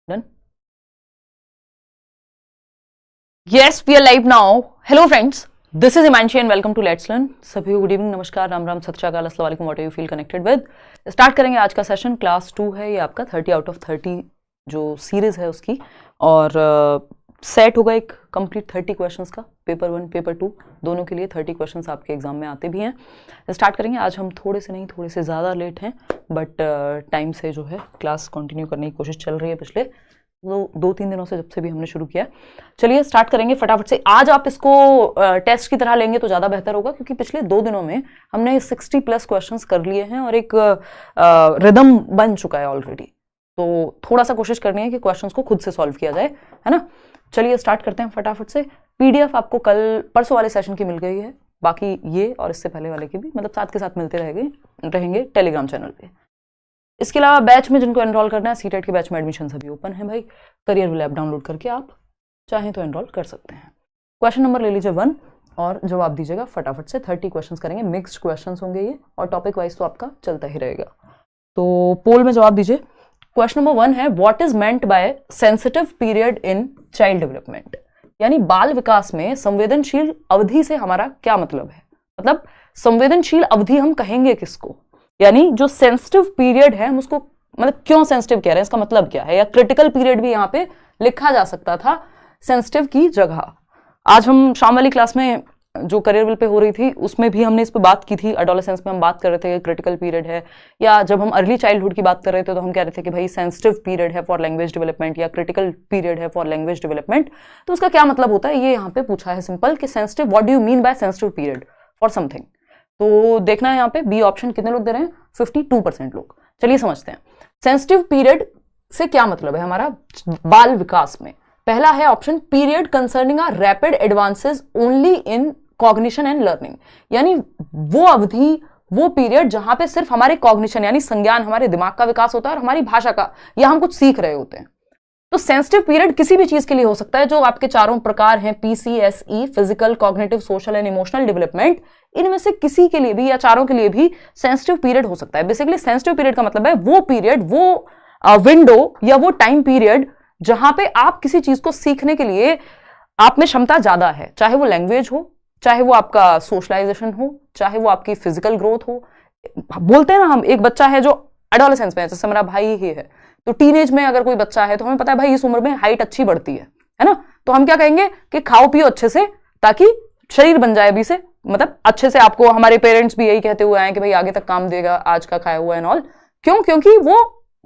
Done? Yes, we are live now. Hello friends, this is Imanshi and welcome to Let's Learn. सभी को good evening, नमस्कार, राम राम, सत श्री अकाल, अस्सलाम वालेकुम, what you feel connected with. Start करेंगे आज का सेशन। क्लास 2 है ये आपका 30 आउट ऑफ 30 जो सीरीज है उसकी, और सेट होगा एक कंप्लीट 30 क्वेश्चंस का। पेपर 1 पेपर 2 दोनों के लिए 30 क्वेश्चंस आपके एग्जाम में आते भी हैं। स्टार्ट करेंगे। आज हम थोड़े से ज़्यादा लेट हैं, बट टाइम से जो है क्लास कंटिन्यू करने की कोशिश चल रही है पिछले 2-3 दिनों से, जब से भी हमने शुरू किया। चलिए स्टार्ट करेंगे फटाफट से। आज आप इसको टेस्ट की तरह लेंगे तो ज़्यादा बेहतर होगा, क्योंकि पिछले 2 दिनों में हमने 60+ क्वेश्चंस कर लिए हैं और एक रिदम बन चुका है ऑलरेडी। तो थोड़ा सा कोशिश करनी है कि क्वेश्चंस को खुद से सॉल्व किया जाए, है ना। चलिए स्टार्ट करते हैं फटाफट से। पीडीएफ आपको कल परसों वाले सेशन की मिल गई है, बाकी ये और इससे पहले वाले के भी, मतलब साथ के साथ मिलते रहेंगे टेलीग्राम चैनल पे। इसके अलावा बैच में जिनको एनरोल करना है, सीटेट के बैच में एडमिशन अभी ओपन है भाई। करियर विल ऐप डाउनलोड करके आप चाहें तो एनरोल कर सकते हैं। क्वेश्चन नंबर ले लीजिए 1 और जवाब दीजिएगा फटाफट से। 30 क्वेश्चंस करेंगे, मिक्स्ड क्वेश्चंस होंगे ये, और टॉपिक वाइज तो आपका चलता ही रहेगा। तो पोल में जवाब दीजिए। क्वेश्चन नंबर 1 है, what is meant by sensitive period in child development, यानी बाल विकास में संवेदनशील अवधि से हमारा क्या मतलब है। मतलब संवेदनशील अवधि हम कहेंगे किसको, यानी जो सेंसिटिव पीरियड है हम उसको, मतलब क्यों सेंसिटिव कह रहे हैं, इसका मतलब क्या है। या क्रिटिकल पीरियड भी यहाँ पे लिखा जा सकता था सेंसिटिव की जगह। आज हम शाम वाली क्लास में जो करियर विल पे हो रही थी उसमें भी हमने इस पे बात की थी। एडोलेसेंस में हम बात कर रहे थे कि क्रिटिकल पीरियड है, या जब हम अर्ली चाइल्डहुड की बात कर रहे थे तो हम कह रहे थे कि भाई सेंसिटिव पीरियड है फॉर लैंग्वेज डेवलपमेंट, या क्रिटिकल पीरियड है फॉर लैंग्वेज डेवलपमेंट। तो उसका क्या मतलब होता है ये यहाँ पे पूछा है सिंपल, कि sensitive, what do you mean by sensitive period for something. तो देखना है यहाँ पे बी ऑप्शन कितने लोग दे रहे हैं, 52% लोग। चलिए समझते हैं सेंसिटिव पीरियड से क्या मतलब है हमारा बाल विकास में। पहला है option, period concerning a rapid advances only in cognition and learning, यानी वो अवधि, वो पीरियड जहां पे सिर्फ हमारे कॉग्निशन यानी संज्ञान, हमारे दिमाग का विकास होता है और हमारी भाषा का, या हम कुछ सीख रहे होते हैं। तो सेंसिटिव पीरियड किसी भी चीज के लिए हो सकता है। जो आपके चारों प्रकार हैं, PCSE, physical, cognitive, social and emotional development, इनमें से किसी के लिए भी या चारों के लिए भी सेंसिटिव पीरियड हो सकता है। बेसिकली सेंसिटिव पीरियड का मतलब है वो पीरियड, वो विंडो या वो टाइम पीरियड जहां पे आप किसी चीज को सीखने के लिए आप में क्षमता ज्यादा है, चाहे वो लैंग्वेज हो, चाहे वो आपका सोशलाइजेशन हो, चाहे वो आपकी फिजिकल ग्रोथ हो। बोलते हैं ना हम, एक बच्चा है जो एडोलेसेंस में है, जैसे मेरा भाई ही है, तो टीनेज में अगर कोई बच्चा है तो हमें पता है भाई इस उम्र में हाइट अच्छी बढ़ती है ना। तो हम क्या कहेंगे कि खाओ पियो अच्छे से ताकि शरीर बन जाए अभी से, मतलब अच्छे से। आपको हमारे पेरेंट्स भी यही कहते हुए आए कि भाई आगे तक काम देगा आज का खाया हुआ एंड ऑल। क्यों? क्योंकि वो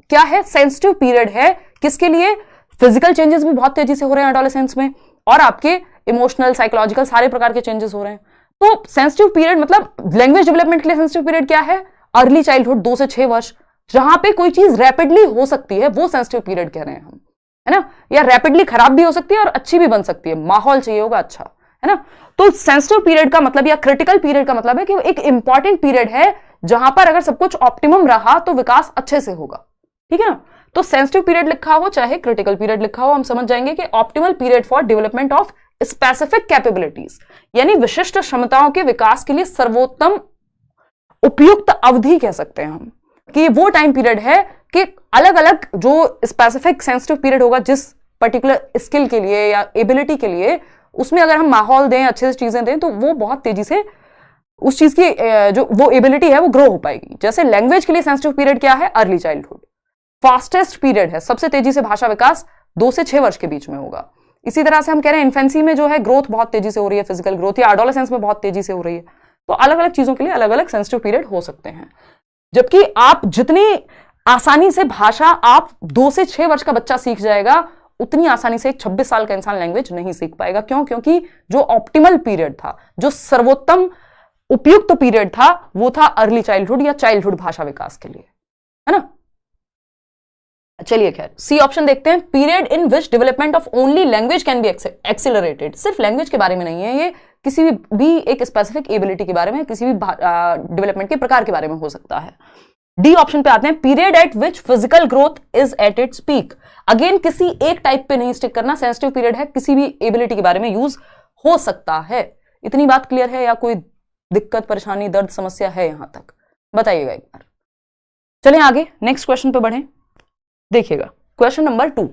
क्या है, सेंसिटिव पीरियड है। किसके लिए? फिजिकल चेंजेस भी बहुत तेजी से हो रहे हैं एडोलेसेंस में, और आपके इमोशनल, साइकोलॉजिकल सारे प्रकार के चेंजेस हो रहे हैं। तो सेंसिटिव पीरियड मतलब लैंग्वेज डेवलपमेंट के लिए सेंसिटिव पीरियड क्या है, अर्ली चाइल्डहुड 2 से 6 वर्ष, जहां पे कोई चीज रैपिडली हो सकती है, वो सेंसिटिव पीरियड कह रहे हैं हम, है ना। या रैपिडली खराब भी हो सकती है और अच्छी भी बन सकती है, माहौल चाहिए होगा अच्छा, है ना। तो सेंसिटिव पीरियड का मतलब, या क्रिटिकल पीरियड का मतलब है कि एक इंपॉर्टेंट पीरियड है जहां पर अगर सब कुछ ऑप्टिमम रहा तो विकास अच्छे से होगा, ठीक है ना। तो सेंसिटिव पीरियड लिखा हो चाहे क्रिटिकल पीरियड लिखा हो, हम समझ जाएंगे कि optimal period for development of specific capabilities, यानी विशिष्ट क्षमताओं के विकास के लिए सर्वोत्तम उपयुक्त अवधि कह सकते हैं हम, कि वो टाइम पीरियड है कि अलग अलग जो स्पेसिफिक सेंसिटिव पीरियड होगा जिस पर्टिकुलर स्किल के लिए या एबिलिटी के लिए, उसमें अगर हम माहौल दें, अच्छे से चीजें दें, तो वो बहुत तेजी से उस चीज की जो वो एबिलिटी है वो ग्रो हो पाएगी। जैसे लैंग्वेज के लिए सेंसिटिव पीरियड क्या है, अर्ली चाइल्डहुड। फास्टेस्ट पीरियड है, सबसे तेजी से भाषा विकास 2 से 6 वर्ष के बीच में होगा। इसी तरह से हम कह रहे हैं इन्फेंसी में जो है ग्रोथ बहुत तेजी से हो रही है, फिजिकल ग्रोथ, या एडोलेसेंस में बहुत तेजी से हो रही है। तो अलग अलग चीजों के लिए अलग अलग सेंसिटिव पीरियड हो सकते हैं। जबकि आप जितनी आसानी से भाषा आप 2 से 6 वर्ष का बच्चा सीख जाएगा, उतनी आसानी से एक 26 साल का इंसान लैंग्वेज नहीं सीख पाएगा। क्यों? क्योंकि जो ऑप्टिमल पीरियड था, जो सर्वोत्तम उपयुक्त पीरियड था, वो था अर्ली चाइल्डहुड या चाइल्डहुड भाषा विकास के लिए, है ना। चलिए खैर, सी ऑप्शन देखते हैं, period in which development of only language can be accelerated. सिर्फ लैंग्वेज के बारे में नहीं है ये, किसी भी एक स्पेसिफिक एबिलिटी के बारे में, किसी भी डेवलपमेंट के प्रकार के बारे में हो सकता है। डी ऑप्शन पे आते हैं, period eight which physical growth is at its peak. Again किसी एक टाइप पे नहीं स्टिक करना, सेंसिटिव पीरियड है, किसी भी एबिलिटी के बारे में यूज हो सकता है। इतनी बात क्लियर है या कोई दिक्कत, परेशानी, दर्द, समस्या है यहां तक? बताइएगा एक बार। चलिए आगे नेक्स्ट क्वेश्चन पे बढ़ें। देखिएगा क्वेश्चन नंबर 2,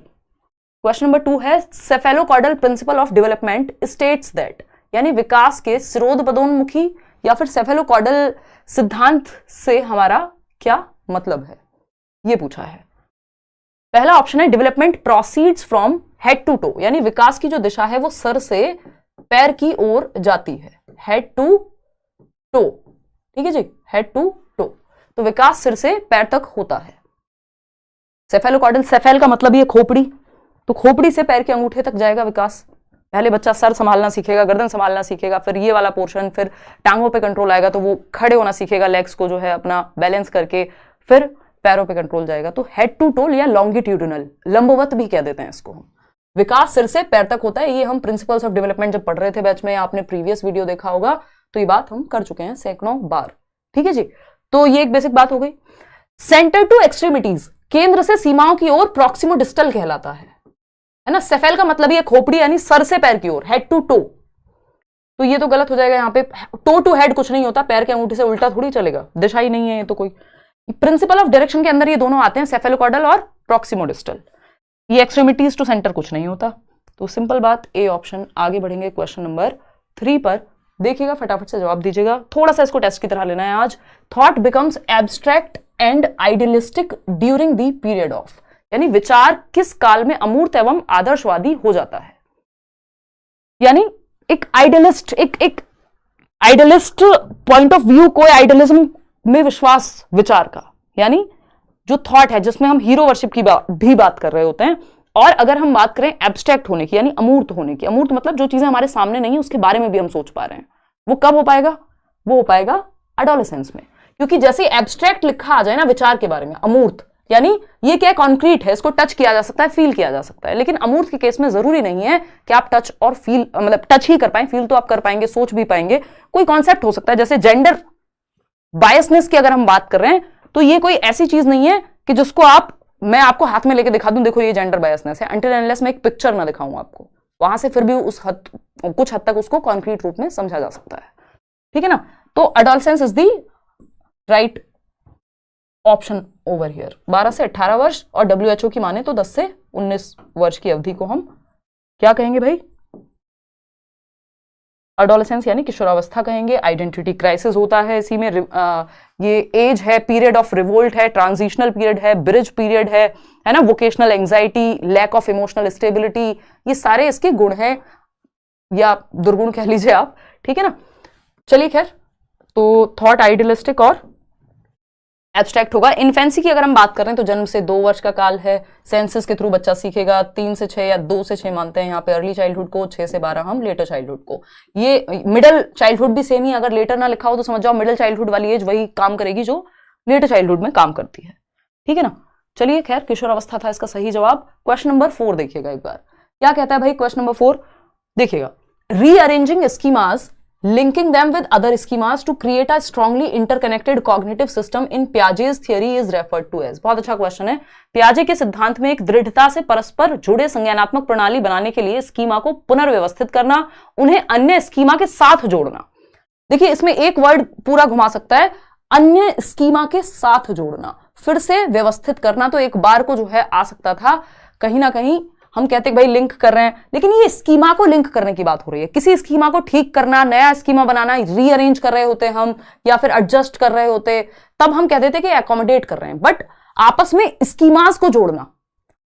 क्वेश्चन नंबर 2 है cephalocaudal principle of development states that, यानी विकास के स्रोतपदोन्मुखी या फिर सेफेलोकॉर्डल सिद्धांत से हमारा क्या मतलब है, ये पूछा है। पहला ऑप्शन है development proceeds from head to toe, यानी विकास की जो दिशा है वो सर से पैर की ओर जाती है, हेड टू टो, ठीक है जी, हेड टू टो, तो विकास सिर से पैर तक होता है। सेफेलोकॉर्डल, सेफेल का मतलब ये खोपड़ी, तो खोपड़ी से पैर के अंगूठे तक जाएगा विकास। पहले बच्चा सर संभालना सीखेगा, गर्दन संभालना सीखेगा, फिर ये वाला पोर्शन, फिर टांगों पे कंट्रोल आएगा तो वो खड़े होना सीखेगा, लेग्स को जो है अपना बैलेंस करके, फिर पैरों पे कंट्रोल जाएगा। तो हेड टू टो या लॉन्गिट्यूडिनल, लंबवत भी कह देते हैं इसको हम, विकास सिर से पैर तक होता है। ये हम प्रिंसिपल्स ऑफ डेवलपमेंट जब पढ़ रहे थे बैच में, आपने प्रीवियस वीडियो देखा होगा, तो ये बात हम कर चुके हैं सैकड़ों बार, ठीक है जी। तो ये एक बेसिक बात हो गई। सेंटर टू एक्सट्रीमिटीज, केंद्र से सीमाओं की ओर प्रॉक्सिमो डिस्टल कहलाता है ना। सेफेल का मतलब ये खोपड़ी यानी सर से पैर की ओर, हेड टू टो, तो ये तो गलत हो जाएगा यहाँ पे, टो टू हेड कुछ नहीं होता, पैर के अंगूठे से उल्टा थोड़ी चलेगा, दिशा ही नहीं है ये तो कोई। प्रिंसिपल ऑफ डायरेक्शन के अंदर ये दोनों आते हैं, सेफेलोकॉर्डल और प्रॉक्सिमो डिस्टल, ये एक्सट्रीमिटीज टू सेंटर कुछ नहीं होता। तो सिंपल बात, ए ऑप्शन। आगे बढ़ेंगे क्वेश्चन नंबर 3 पर, देखिएगा फटाफट से जवाब दीजिएगा, थोड़ा सा इसको टेस्ट की तरह लेना है आज। Thought becomes abstract and idealistic during the period of, यानी विचार किस काल में अमूर्त एवं आदर्शवादी हो जाता है। यानी एक आइडियलिस्ट, एक आइडियलिस्ट पॉइंट ऑफ व्यू, कोई आइडियलिज्म में विश्वास विचार का, यानी जो थॉट है जिसमें हम हीरो वर्शिप की भी बात कर रहे होते हैं। और अगर हम बात करें एब्स्ट्रैक्ट होने की, यानी अमूर्त होने की, अमूर्त मतलब जो चीजें हमारे सामने नहीं है उसके बारे में भी हम सोच पा रहे हैं, वो कब हो पाएगा, वो हो पाएगा एडोलेसेंस में। क्योंकि जैसे एब्स्ट्रैक्ट लिखा आ जाए ना विचार के बारे में, अमूर्त यानी ये क्या कॉन्क्रीट है, इसको टच किया जा सकता है, फील किया जा सकता है, लेकिन अमूर्त के केस में जरूरी नहीं है कि आप टच और फील, मतलब टच ही कर पाए, फील तो आप कर पाएंगे, सोच भी पाएंगे। कोई कॉन्सेप्ट हो सकता है, जैसे जेंडर बायसनेस की अगर हम बात कर रहे हैं, तो ये कोई ऐसी चीज नहीं है कि जिसको मैं आपको हाथ में लेके दिखा दूं, देखो ये जेंडर बायसनेस है, अंटिल अनलेस मैं एक पिक्चर ना दिखाऊं आपको, वहां से फिर भी कुछ हद तक उसको कॉन्क्रीट रूप में समझा जा सकता है, ठीक है ना। तो adolescence is the right option over here. 12 से 18 वर्ष, और WHO की माने तो 10 से 19 वर्ष की अवधि को हम क्या कहेंगे भाई, एडोलेसेंस यानी किशोरावस्था कहेंगे। आइडेंटिटी क्राइसिस होता है इसी में, ये एज है, पीरियड ऑफ रिवोल्ट है, ट्रांजिशनल पीरियड है, ब्रिज पीरियड है ना, vocational anxiety, lack of emotional stability, ये सारे इसके गुण हैं या दुर्गुण कह लीजिए आप, ठीक है ना। चलिए खैर, तो थॉट आइडियलिस्टिक और एब्स्ट्रैक्ट होगा। इन्फेंसी की अगर हम बात करें तो जन्म से 2 वर्ष का काल है, सेंसस के थ्रू बच्चा सीखेगा, 3 से 6 या 2 से 6 मानते हैं यहाँ पे अर्ली चाइल्डहुड को, 6 से 12 हम लेटर चाइल्डहुड को। ये मिडिल चाइल्डहुड भी सेम ही, अगर लेटर ना लिखा हो तो समझ जाओ मिडिल चाइल्डहुड वाली एज वही काम करेगी जो लेटर चाइल्डहुड में काम करती है, ठीक है ना। चलिए खैर, किशोरावस्था था इसका सही जवाब। क्वेश्चन नंबर 4 देखिएगा एक बार, क्या कहता है भाई क्वेश्चन नंबर 4, देखिएगा, rearranging schemas linking them with other schemas to create a strongly interconnected cognitive system in Piaget's theory is referred to as। बहुत अच्छा क्वेश्चन है। पियाजे के सिद्धांत में एक दृढ़ता से परस्पर जुड़े संज्ञानात्मक प्रणाली बनाने के लिए स्कीमा को पुनर्व्यवस्थित करना, उन्हें अन्य स्कीमा के साथ जोड़ना। देखिए इसमें एक वर्ड पूरा घुमा सकता है, अन्य स्कीमा के साथ जोड़ना, फिर से व्यवस्थित करना, तो एक बार को जो है आ सकता था, कहीं ना कहीं हम कहते हैं भाई लिंक कर रहे हैं, लेकिन ये स्कीमा को लिंक करने की बात हो रही है, किसी स्कीमा को ठीक करना, नया स्कीमा बनाना, रीअरेंज कर रहे होते हम या फिर एडजस्ट कर रहे होते, तब हम कह देते कि एकोमोडेट कर रहे हैं, बट आपस में स्कीमास को जोड़ना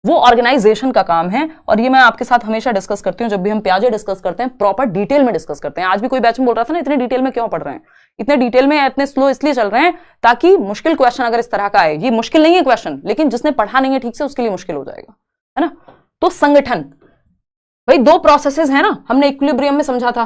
वो ऑर्गेनाइजेशन का काम है। और ये मैं आपके साथ हमेशा डिस्कस करती हूँ, जब भी हम पियाजे डिस्कस करते हैं प्रॉपर डिटेल में डिस्कस करते हैं। आज भी कोई बैच में बोल रहा था ना, इतने डिटेल में क्यों पढ़ रहे हैं, इतने डिटेल में इतने स्लो इसलिए चल रहे हैं ताकि मुश्किल क्वेश्चन अगर इस तरह का आए, ये मुश्किल नहीं है क्वेश्चन, लेकिन जिसने पढ़ा नहीं है ठीक से उसके लिए मुश्किल हो जाएगा, है ना। तो संगठन भाई 2 प्रोसेसेस है ना, हमने इक्विलिब्रियम में समझा था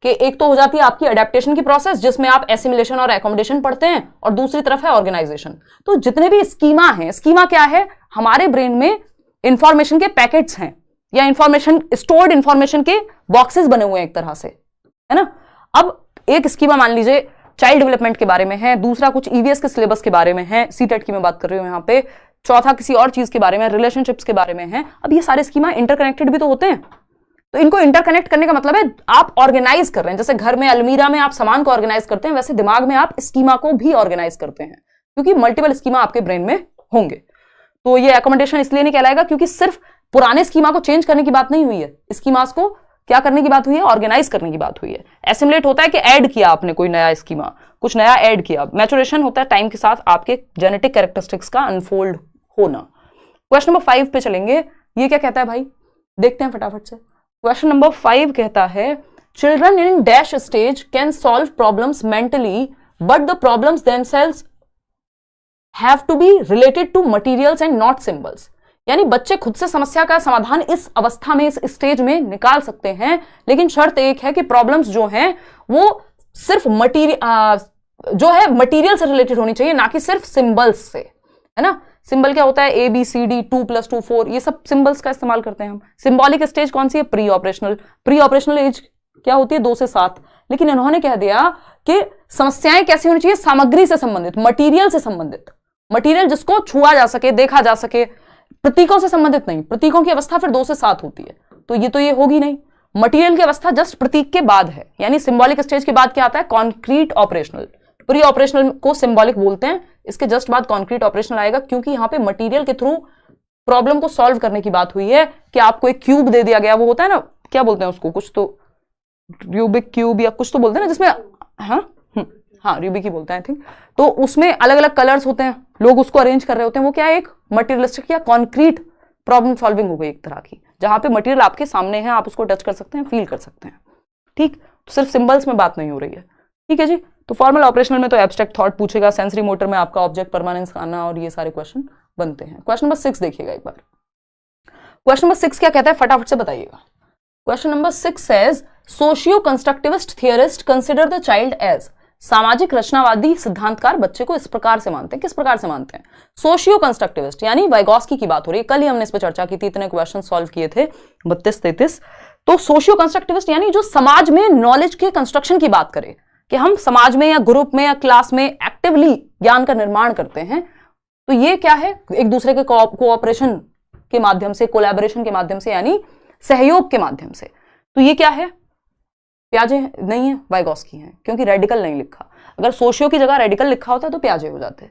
कि एक तो हो जाती है आपकी अडेप्टेशन की प्रोसेस जिसमें आप एसिमिलेशन और एकोमोडेशन पढ़ते हैं, और दूसरी तरफ है ऑर्गेनाइजेशन। तो जितने भी स्कीमा हैं, स्कीमा क्या है, हमारे ब्रेन में इंफॉर्मेशन के पैकेट्स हैं या इंफॉर्मेशन, स्टोर्ड इंफॉर्मेशन के बॉक्सेस बने हुए हैं एक तरह से, है ना। अब एक स्कीमा मान लीजिए चाइल्ड डेवलपमेंट के बारे में है, दूसरा कुछ ईवीएस के सिलेबस के बारे में है, सीटेट की मैं बात कर रही हूं यहाँ पे, चौथा किसी और चीज के बारे में, रिलेशनशिप्स के बारे में है। अब ये सारे स्कीमा इंटरकनेक्टेड भी तो होते हैं, तो इनको इंटरकनेक्ट करने का मतलब है आप ऑर्गेनाइज कर रहे हैं। जैसे घर में अलमीरा में आप सामान को ऑर्गेनाइज करते हैं, वैसे दिमाग में आप स्कीमा को भी ऑर्गेनाइज करते हैं, क्योंकि मल्टीपल स्कीमा आपके ब्रेन में होंगे। तो ये एकोमोडेशन इसलिए नहीं कहलाएगा क्योंकि सिर्फ पुराने स्कीमा को चेंज करने की बात नहीं हुई है, स्कीमास को क्या करने की बात हुई है, ऑर्गेनाइज करने की बात हुई है। एसिमुलेट होता है कि ऐड किया आपने कोई नया स्कीमा, कुछ नया ऐड किया। मैचुरेशन होता है टाइम के साथ आपके जेनेटिक कैरेक्टरिस्टिक्स का अनफोल्ड होना। क्वेश्चन नंबर 5 पे चलेंगे। ये क्या कहता है भाई, देखते हैं फटाफट से। क्वेश्चन नंबर 5 कहता है children in dash stage can solve problems mentally but the problems themselves have to be related to materials and not symbols. यानी बच्चे खुद से समस्या का समाधान इस अवस्था में, इस स्टेज में निकाल सकते हैं, लेकिन शर्त एक है कि प्रॉब्लम्स जो हैं वो सिर्फ मटेरियल से रिलेटेड होनी चाहिए, ना कि सिर्फ सिंबल्स से, है ना। सिंबल क्या होता है, ए बी सी डी 2 + 2 4, ये सब सिंबल्स का इस्तेमाल करते हैं हम। सिंबॉलिक स्टेज कौन सी है, pre operational. Pre operational age क्या होती है, 2 से 7। लेकिन इन्होंने कह दिया कि समस्याएं कैसी होनी चाहिए, सामग्री से संबंधित, मटीरियल से संबंधित, मटीरियल जिसको छुआ जा सके, देखा जा सके, प्रतीकों से संबंधित नहीं। प्रतीकों की अवस्था फिर 2 से 7 होती है, तो ये होगी नहीं। मटीरियल की अवस्था जस्ट प्रतीक के बाद है, यानी सिंबॉलिक स्टेज के बाद क्या आता है, कॉन्क्रीट ऑपरेशनल। प्री ऑपरेशनल को सिंबॉलिक बोलते हैं, इसके जस्ट बाद कॉन्क्रीट ऑपरेशनल आएगा, क्योंकि यहां पे मटेरियल के थ्रू प्रॉब्लम को सॉल्व करने की बात हुई है कि आपको एक क्यूब दे दिया गया, वो होता है ना, क्या बोलते हैं उसको, कुछ तो रूबिक क्यूब या कुछ तो बोलते हैं ना, जिसमें हाँ रूबिक ही बोलते हैं आई थिंक। तो उसमें अलग अलग कलर्स होते हैं, लोग उसको अरेंज कर रहे होते हैं, वो क्या है, एक मटेरियलिस्टिक या कॉन्क्रीट प्रॉब्लम सॉल्विंग हो गई एक तरह की, जहां पे मटेरियल आपके सामने है, आप उसको टच कर सकते हैं, फील कर सकते हैं। ठीक, तो सिर्फ सिंबल्स में बात नहीं हो रही है। ठीक है जी। तो फॉर्मल ऑपरेशनल में तो एब्स्ट्रैक्ट थॉट पूछेगा, सेंसरी मोटर में आपका ऑब्जेक्ट परमानेंस आना और ये सारे क्वेश्चन बनते हैं। क्वेश्चन नंबर 6 देखिएगा एक बार। क्वेश्चन नंबर 6 क्या कहता है, फटाफट से बताइएगा। Question number 6 says socio constructivist theorist consider the child as. सामाजिक रचनावादी सिद्धांतकार बच्चे को इस प्रकार से मानते हैं, किस प्रकार से मानते हैं, सोशियो कंस्ट्रक्टिविस्ट, यानी वाइगॉस्की की बात हो रही है। कल ही हमने इस पर चर्चा की थी, इतने क्वेश्चन सॉल्व किए थे 32-33। तो सोशियो कंस्ट्रक्टिविस्ट यानी जो समाज में नॉलेज के कंस्ट्रक्शन की बात करे, कि हम समाज में या ग्रुप में या क्लास में एक्टिवली ज्ञान का निर्माण करते हैं। तो ये क्या है, एक दूसरे के कोऑपरेशन के माध्यम से, कोलैबोरेशन के माध्यम से, यानी सहयोग के माध्यम से। तो ये क्या है, प्याजे नहीं है, वाइगॉस्की है, क्योंकि रेडिकल नहीं लिखा। अगर सोशियो की जगह रेडिकल लिखा होता तो प्याजे हो जाते।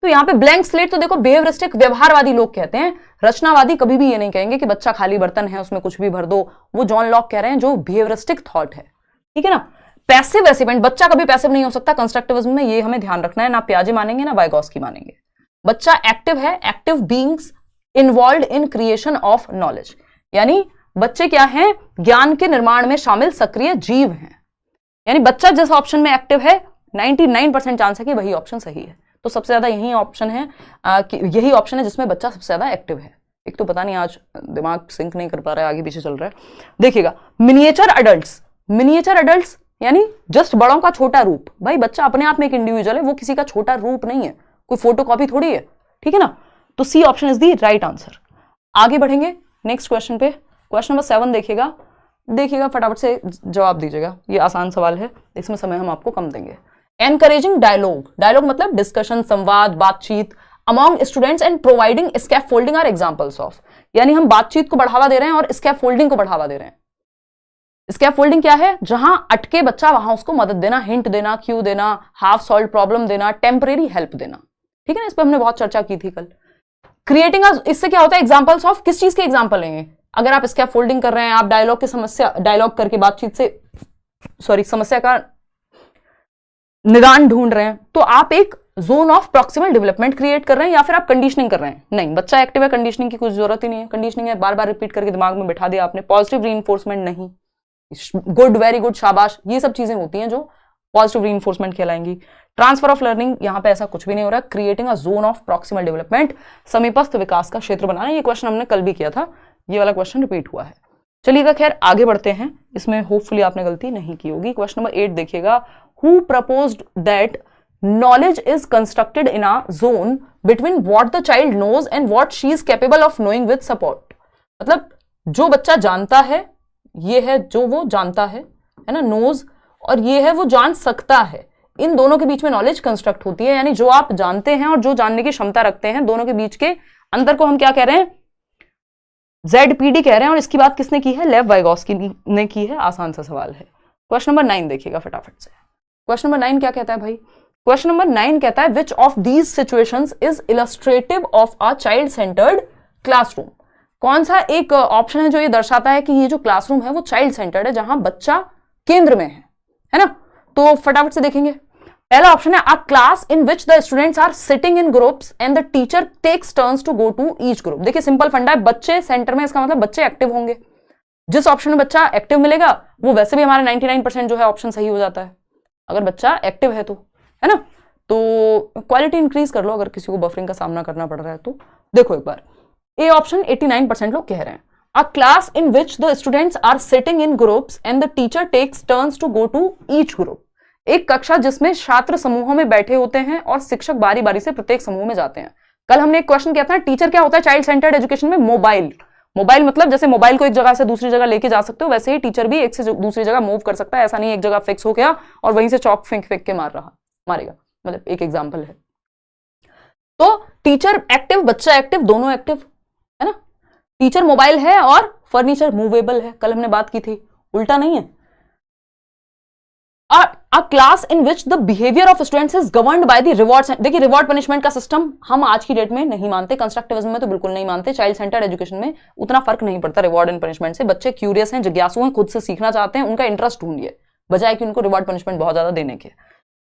तो यहाँ पे ब्लैंक स्लेट तो देखो बिहेवियरिस्टिक, व्यवहारवादी लोग कहते हैं। रचनावादी कभी भी ये नहीं कहेंगे कि बच्चा खाली बर्तन है उसमें कुछ भी भर दो, वो जॉन लॉक कह रहे हैं जो बिहेवियरिस्टिक थॉट है। ठीक है ना। पैसिव रेसिपिएंट, बच्चा कभी पैसिव नहीं हो सकता कंस्ट्रक्टिविज्म में, ये हमें ध्यान रखना है, ना प्याजे मानेंगे ना वाइगॉस्की मानेंगे। बच्चा एक्टिव है, active beings involved in creation of knowledge, यानी बच्चे क्या हैं, ज्ञान के निर्माण में शामिल सक्रिय जीव हैं। यानी बच्चा जिस ऑप्शन में एक्टिव है 99% चांस है कि वही ऑप्शन सही है। तो सबसे ज्यादा यही ऑप्शन है कि यही ऑप्शन है जिसमें बच्चा सबसे ज्यादा एक्टिव है। एक तो पता नहीं आज दिमाग सिंक नहीं कर पा रहा है, आगे पीछे चल रहा है। देखिएगा मिनिएचर अडल्ट्स, मिनिएचर अडल्ट्स यानी जस्ट बड़ों का छोटा रूप। भाई बच्चा अपने आप में एक इंडिविजुअल है, वो किसी का छोटा रूप नहीं है, कोई फोटोकॉपी थोड़ी है। ठीक है ना। तो C option is the right answer. आगे बढ़ेंगे नेक्स्ट क्वेश्चन पे। क्वेश्चन नंबर 7 देखिएगा फटाफट से जवाब दीजिएगा, ये आसान सवाल है, इसमें समय हम आपको कम देंगे। एनकरेजिंग डायलॉग, डायलॉग मतलब डिस्कशन, संवाद, बातचीत among students and providing scaffolding are examples of. यानी हम बातचीत को बढ़ावा दे रहे हैं और स्कैफोल्डिंग को बढ़ावा दे रहे हैं। स्कैफोल्डिंग क्या है, जहां अटके बच्चा वहां उसको मदद देना, हिंट देना, क्यू देना, हाफ सॉल्व प्रॉब्लम देना, टेम्परेरी हेल्प देना। ठीक है ना, इस पर हमने बहुत चर्चा की थी कल। क्रिएटिंग, इससे क्या होता है, एग्जांपल्स ऑफ, किस चीज के एग्जांपल लेंगे। अगर आप स्कैफोल्डिंग कर रहे हैं, आप डायलॉग की समस्या, डायलॉग करके बातचीत से समस्या का निदान ढूंढ रहे हैं, तो आप एक zone of proximal development create कर रहे हैं, या फिर आप कंडीशनिंग कर रहे हैं। नहीं, बच्चा एक्टिव है, कंडीशनिंग की कुछ जरूरत ही नहीं है। कंडीशनिंग है बार बार रिपीट करके दिमाग में बिठा दिया आपने, पॉजिटिव रीइंफोर्समेंट नहीं, गुड, वेरी गुड, शाबाश, ये सब चीजें होती हैं जो पॉजिटिव रीइंफोर्समेंट कहलाएंगी। ट्रांसफर ऑफ लर्निंग, यहां पे ऐसा कुछ भी नहीं हो रहा। Creating a zone of proximal development, समीपस्थ विकास का क्षेत्र बनाना, ये क्वेश्चन हमने कल भी किया था, ये वाला क्वेश्चन रिपीट हुआ है। चलिएगा खैर आगे बढ़ते हैं, इसमें होपफुली आपने गलती नहीं की होगी। क्वेश्चन नंबर 8 देखिएगा। Who proposed that knowledge is constructed in a zone between what the child knows and what she is capable of knowing with support. मतलब जो बच्चा जानता है, ये है जो वो जानता है ना, नोज, और ये है वो जान सकता है। इन दोनों के बीच में नॉलेज कंस्ट्रक्ट होती है, यानी जो आप जानते हैं और जो जानने की क्षमता रखते हैं, दोनों के बीच के अंतर को हम क्या कह रहे हैं, ZPD कह रहे हैं। और इसकी बात किसने की है, लेव वाइगॉस्की ने की है। आसान सा सवाल है। क्वेश्चन नंबर 9 देखिएगा फटाफट से। क्वेश्चन नंबर 9 क्या कहता है भाई, क्वेश्चन नंबर 9 कहता है which of these situations is illustrative of a child centred classroom. कौन सा एक ऑप्शन है जो ये दर्शाता है कि ये जो क्लासरूम है वो चाइल्ड सेंटर्ड है, जहां बच्चा केंद्र में है ना? तो फटाफट से देखेंगे। पहला ऑप्शन है a class in which the students are sitting in groups and the teacher takes turns to go to each group. देखिए सिंपल फंडा है, बच्चे सेंटर में, इसका मतलब बच्चे एक्टिव होंगे। जिस ऑप्शन में बच्चा एक्टिव मिलेगा वो वैसे भी हमारा 99% जो है ऑप्शन सही हो जाता है, अगर बच्चा एक्टिव है तो, है ना? तो क्वालिटी इंक्रीज कर लो अगर किसी को बफरिंग का सामना करना पड़ रहा है तो। देखो एक बार, ए ऑप्शन 89% लोग कह रहे हैं a class in which the students are sitting in groups and the teacher takes turns to go to each group. एक कक्षा जिसमें छात्र समूहों में बैठे होते हैं और शिक्षक बारी बारी से प्रत्येक समूह में जाते हैं। कल हमने एक क्वेश्चन किया था, टीचर क्या होता है चाइल्ड सेंटर्ड एजुकेशन में? मोबाइल। मोबाइल मतलब जैसे मोबाइल को एक जगह से दूसरी जगह लेके जा सकते हो, वैसे ही टीचर भी एक से दूसरी जगह मूव कर सकता है। ऐसा नहीं एक जगह फिक्स हो गया और वहीं से चौक फेंक फेंक के मारेगा। मतलब एक एग्जाम्पल है। तो टीचर एक्टिव, बच्चा एक्टिव, दोनों एक्टिव, है ना? टीचर मोबाइल है और फर्नीचर मूवेबल है, कल हमने बात की थी, उल्टा नहीं है। A class in which the behavior of students is governed by the rewards। देखिए रिवॉर्ड पनिशमेंट का सिस्टम हम आज की डेट में नहीं मानते, कंस्ट्रक्टिविज्म में तो बिल्कुल नहीं मानते, चाइल्ड सेंटर्ड एजुकेशन में उतना फर्क नहीं पड़ता रिवॉर्ड एंड पनिशमेंट से। बच्चे क्यूरियस हैं, जिज्ञासु हैं, खुद से सीखना चाहते हैं, उनका इंटरेस्ट ढूंढिए बजाय कि उनको रिवॉर्ड पनिशमेंट बहुत ज्यादा देने के।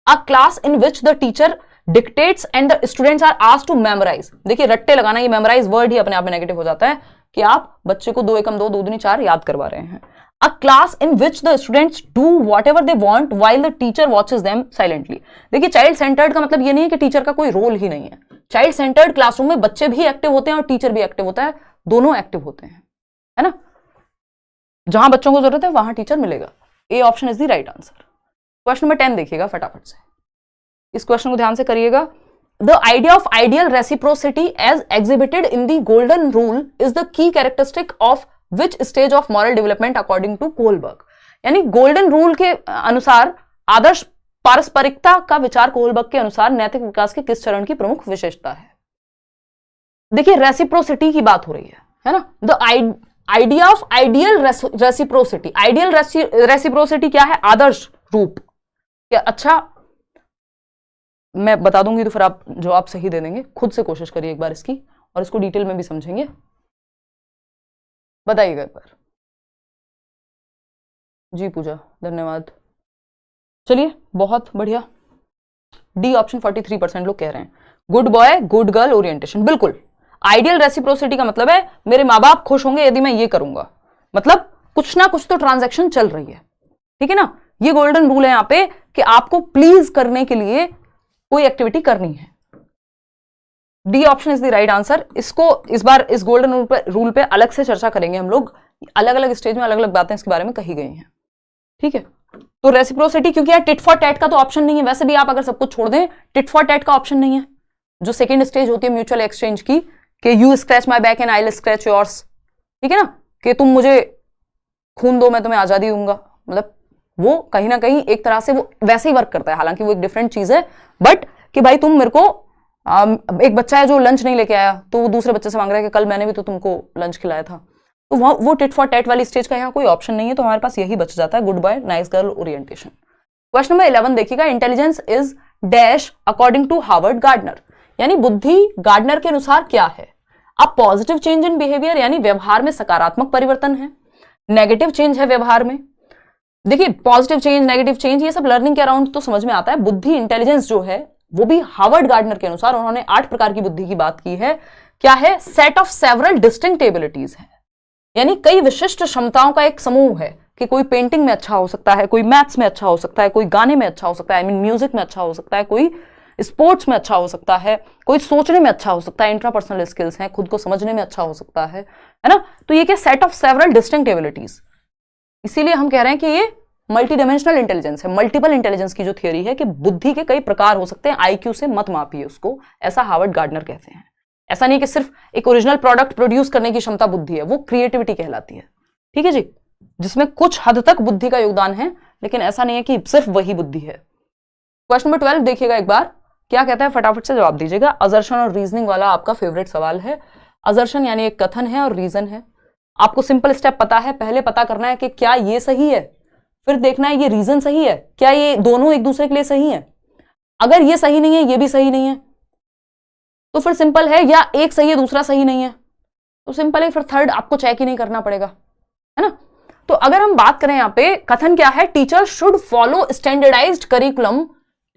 A class in which the teacher dictates and the students are asked to memorize। देखिए रट्टे लगाना, ये मेमोराइज वर्ड ही अपने आप में नेगेटिव हो जाता है कि आप बच्चे को 2 एकम 2 2 दूनी 4 याद करवा रहे हैं। A class in which the students do whatever they want while the teacher watches them silently। देखिए चाइल्ड सेंटर्ड का मतलब ये नहीं है कि टीचर का कोई रोल ही नहीं है। चाइल्ड सेंटर्ड क्लासरूम में बच्चे भी एक्टिव होते हैं और टीचर भी एक्टिव होता है, दोनों एक्टिव होते हैं, है ना? जहां बच्चों को जरूरत है वहां टीचर मिलेगा। A option is the right answer. Question number 10 देखिएगा फटाफट से, इस क्वेश्चन को ध्यान से करिएगा। The idea of ideal reciprocity as exhibited in the golden rule is the key characteristic of which stage of moral development according to Kohlberg. यानी golden rule के अनुसार आदर्श पारस्परिकता का विचार कोहलबर्ग के अनुसार नैतिक विकास के किस चरण की प्रमुख विशेषता है? देखिए रेसिप्रोसिटी की बात हो रही है ना? The idea of ideal reciprocity. Ideal reciprocity क्या है? आदर्श रूप। क्या? अच्छा मैं बता दूंगी तो फिर आप जवाब सही दे देंगे, खुद से कोशिश करिए एक बार इसकी, और इसको डिटेल में भी समझेंगे। बताइएगा एक बार। जी पूजा, धन्यवाद। चलिए बहुत बढ़िया। डी ऑप्शन 43% लोग कह रहे हैं good boy good girl orientation. बिल्कुल, आइडियल रेसिप्रोसिटी का मतलब है मेरे माँ बाप खुश होंगे यदि मैं ये करूंगा, मतलब कुछ ना कुछ तो ट्रांजैक्शन चल रही है, ठीक है ना? ये गोल्डन रूल है यहाँ पे कि आपको प्लीज करने के लिए कोई एक्टिविटी करनी है। D option is the right answer. इसको इस बार इस गोल्डन रूल पे अलग से चर्चा करेंगे हम लोग, अलग अलग स्टेज में अलग अलग बातें इसके बारे में कही गई हैं, ठीक है? तो रेसिप्रोसिटी, क्योंकि यार टिट फॉर टैट का तो ऑप्शन नहीं है, वैसे भी आप अगर सब कुछ छोड़ दें टिट फॉर टैट का ऑप्शन नहीं है। जो सेकेंड स्टेज होती है म्यूचुअल एक्सचेंज की, कि you scratch my back and I will scratch yours, ठीक है ना? कि तुम मुझे खून दो मैं तुम्हें आजादी दूंगा, मतलब वो कहीं ना कहीं एक तरह से वो वैसे ही वर्क करता है, हालांकि वो एक डिफरेंट चीज है, बट कि भाई तुम मेरे को एक बच्चा है जो लंच नहीं लेके आया तो वो दूसरे बच्चे से मांग रहा है कि कल मैंने भी तो तुमको लंच खिलाया था, तो वो टिट फॉर टैट वाली स्टेज का यहाँ कोई ऑप्शन नहीं है, तो हमारे पास यही बच जाता है good boy nice girl orientation. Question number 11 देखिएगा, intelligence is dash according to Harvard Gardner. यानी बुद्धि गार्डनर के अनुसार क्या है? अब पॉजिटिव चेंज इन बिहेवियर, यानी व्यवहार में सकारात्मक परिवर्तन है, नेगेटिव चेंज है व्यवहार में। देखिए पॉजिटिव चेंज नेगेटिव चेंज ये सब लर्निंग के अराउंड तो समझ में आता है। बुद्धि इंटेलिजेंस जो है वो भी हार्वर्ड गार्डनर के अनुसार उन्होंने 8 प्रकार की बुद्धि की बात की है। क्या है? Set of several distinct abilities है, यानी कई विशिष्ट क्षमताओं का एक समूह है कि कोई पेंटिंग में अच्छा हो सकता है, कोई मैथ्स में अच्छा हो सकता है, कोई गाने में अच्छा हो सकता है, आई मीन म्यूजिक में अच्छा हो सकता है, कोई स्पोर्ट्स में अच्छा हो सकता है, कोई सोचने में अच्छा हो सकता है, इंट्रापर्सनल स्किल्स हैं, खुद को समझने में अच्छा हो सकता है ना? तो ये क्या? Set of several distinct abilities. इसीलिए हम कह रहे हैं कि ये मल्टी डायमेंशनल इंटेलिजेंस है। मल्टीपल इंटेलिजेंस की जो थियरी है कि बुद्धि के कई प्रकार हो सकते हैं, आईक्यू से मत मापिए उसको, ऐसा हार्वर्ड गार्डनर कहते हैं। ऐसा नहीं कि सिर्फ एक ओरिजिनल प्रोडक्ट प्रोड्यूस करने की क्षमता बुद्धि है, वो क्रिएटिविटी कहलाती है, ठीक है जी, जिसमें कुछ हद तक बुद्धि का योगदान है, लेकिन ऐसा नहीं है कि सिर्फ वही बुद्धि है। क्वेश्चन नंबर 12 देखिएगा एक बार, क्या कहता है फटाफट से जवाब दीजिएगा। अजर्शन और रीजनिंग वाला आपका फेवरेट सवाल है। अजर्शन यानी एक कथन है और रीजन है। आपको सिंपल स्टेप पता है, पहले पता करना है कि क्या ये सही है, फिर देखना है ये रीजन सही है, क्या ये दोनों एक दूसरे के लिए सही है। अगर ये सही नहीं है ये भी सही नहीं है तो फिर सिंपल है, या एक सही है दूसरा सही नहीं है, तो सिंपल है, फिर थर्ड आपको चेक ही नहीं करना पड़ेगा, है ना। तो अगर हम बात करें यहाँ पे कथन क्या है, teacher should follow standardised curriculum,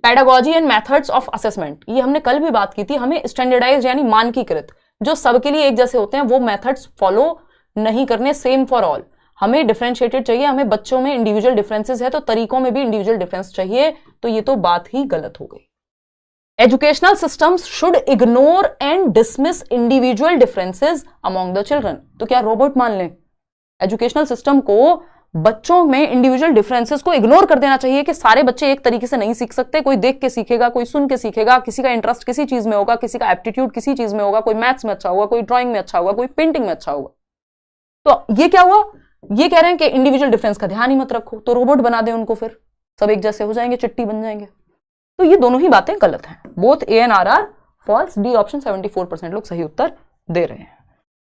pedagogy and methods of assessment. ये हमने कल भी बात की थी, हमें स्टैंडर्डाइज्ड यानी मानकीकृत जो सबके लिए एक जैसे होते हैं वो मेथड्स फॉलो नहीं करने, सेम फॉर ऑल। हमें डिफरेंशिएटेड चाहिए, हमें बच्चों में इंडिविजुअल डिफरेंसेस है तो तरीकों में भी इंडिविजुअल डिफरेंस चाहिए, तो ये तो बात ही गलत हो गई। Educational systems should ignore and dismiss individual differences among the children. तो क्या रोबोट मान लें? एजुकेशनल सिस्टम को बच्चों में इंडिविजुअल डिफरेंसेस को इग्नोर कर देना चाहिए कि सारे बच्चे एक तरीके से नहीं सीख सकते, कोई देख के सीखेगा, कोई सुन के सीखेगा, किसी का इंटरेस्ट किसी चीज में होगा, किसी का एप्टीट्यूड किसी चीज में होगा, कोई मैथ्स में अच्छा होगा, कोई ड्राइंग में अच्छा होगा, कोई पेंटिंग में अच्छा होगा। तो ये क्या हुआ, ये कह रहे हैं कि इंडिविजुअल डिफरेंस का ध्यान ही मत रखो, तो रोबोट बना दे उनको, फिर सब एक जैसे हो जाएंगे, चिट्टी बन जाएंगे। तो ये दोनों ही बातें गलत हैं, both A and R are false. D option 74% लोग सही उत्तर दे रहे हैं।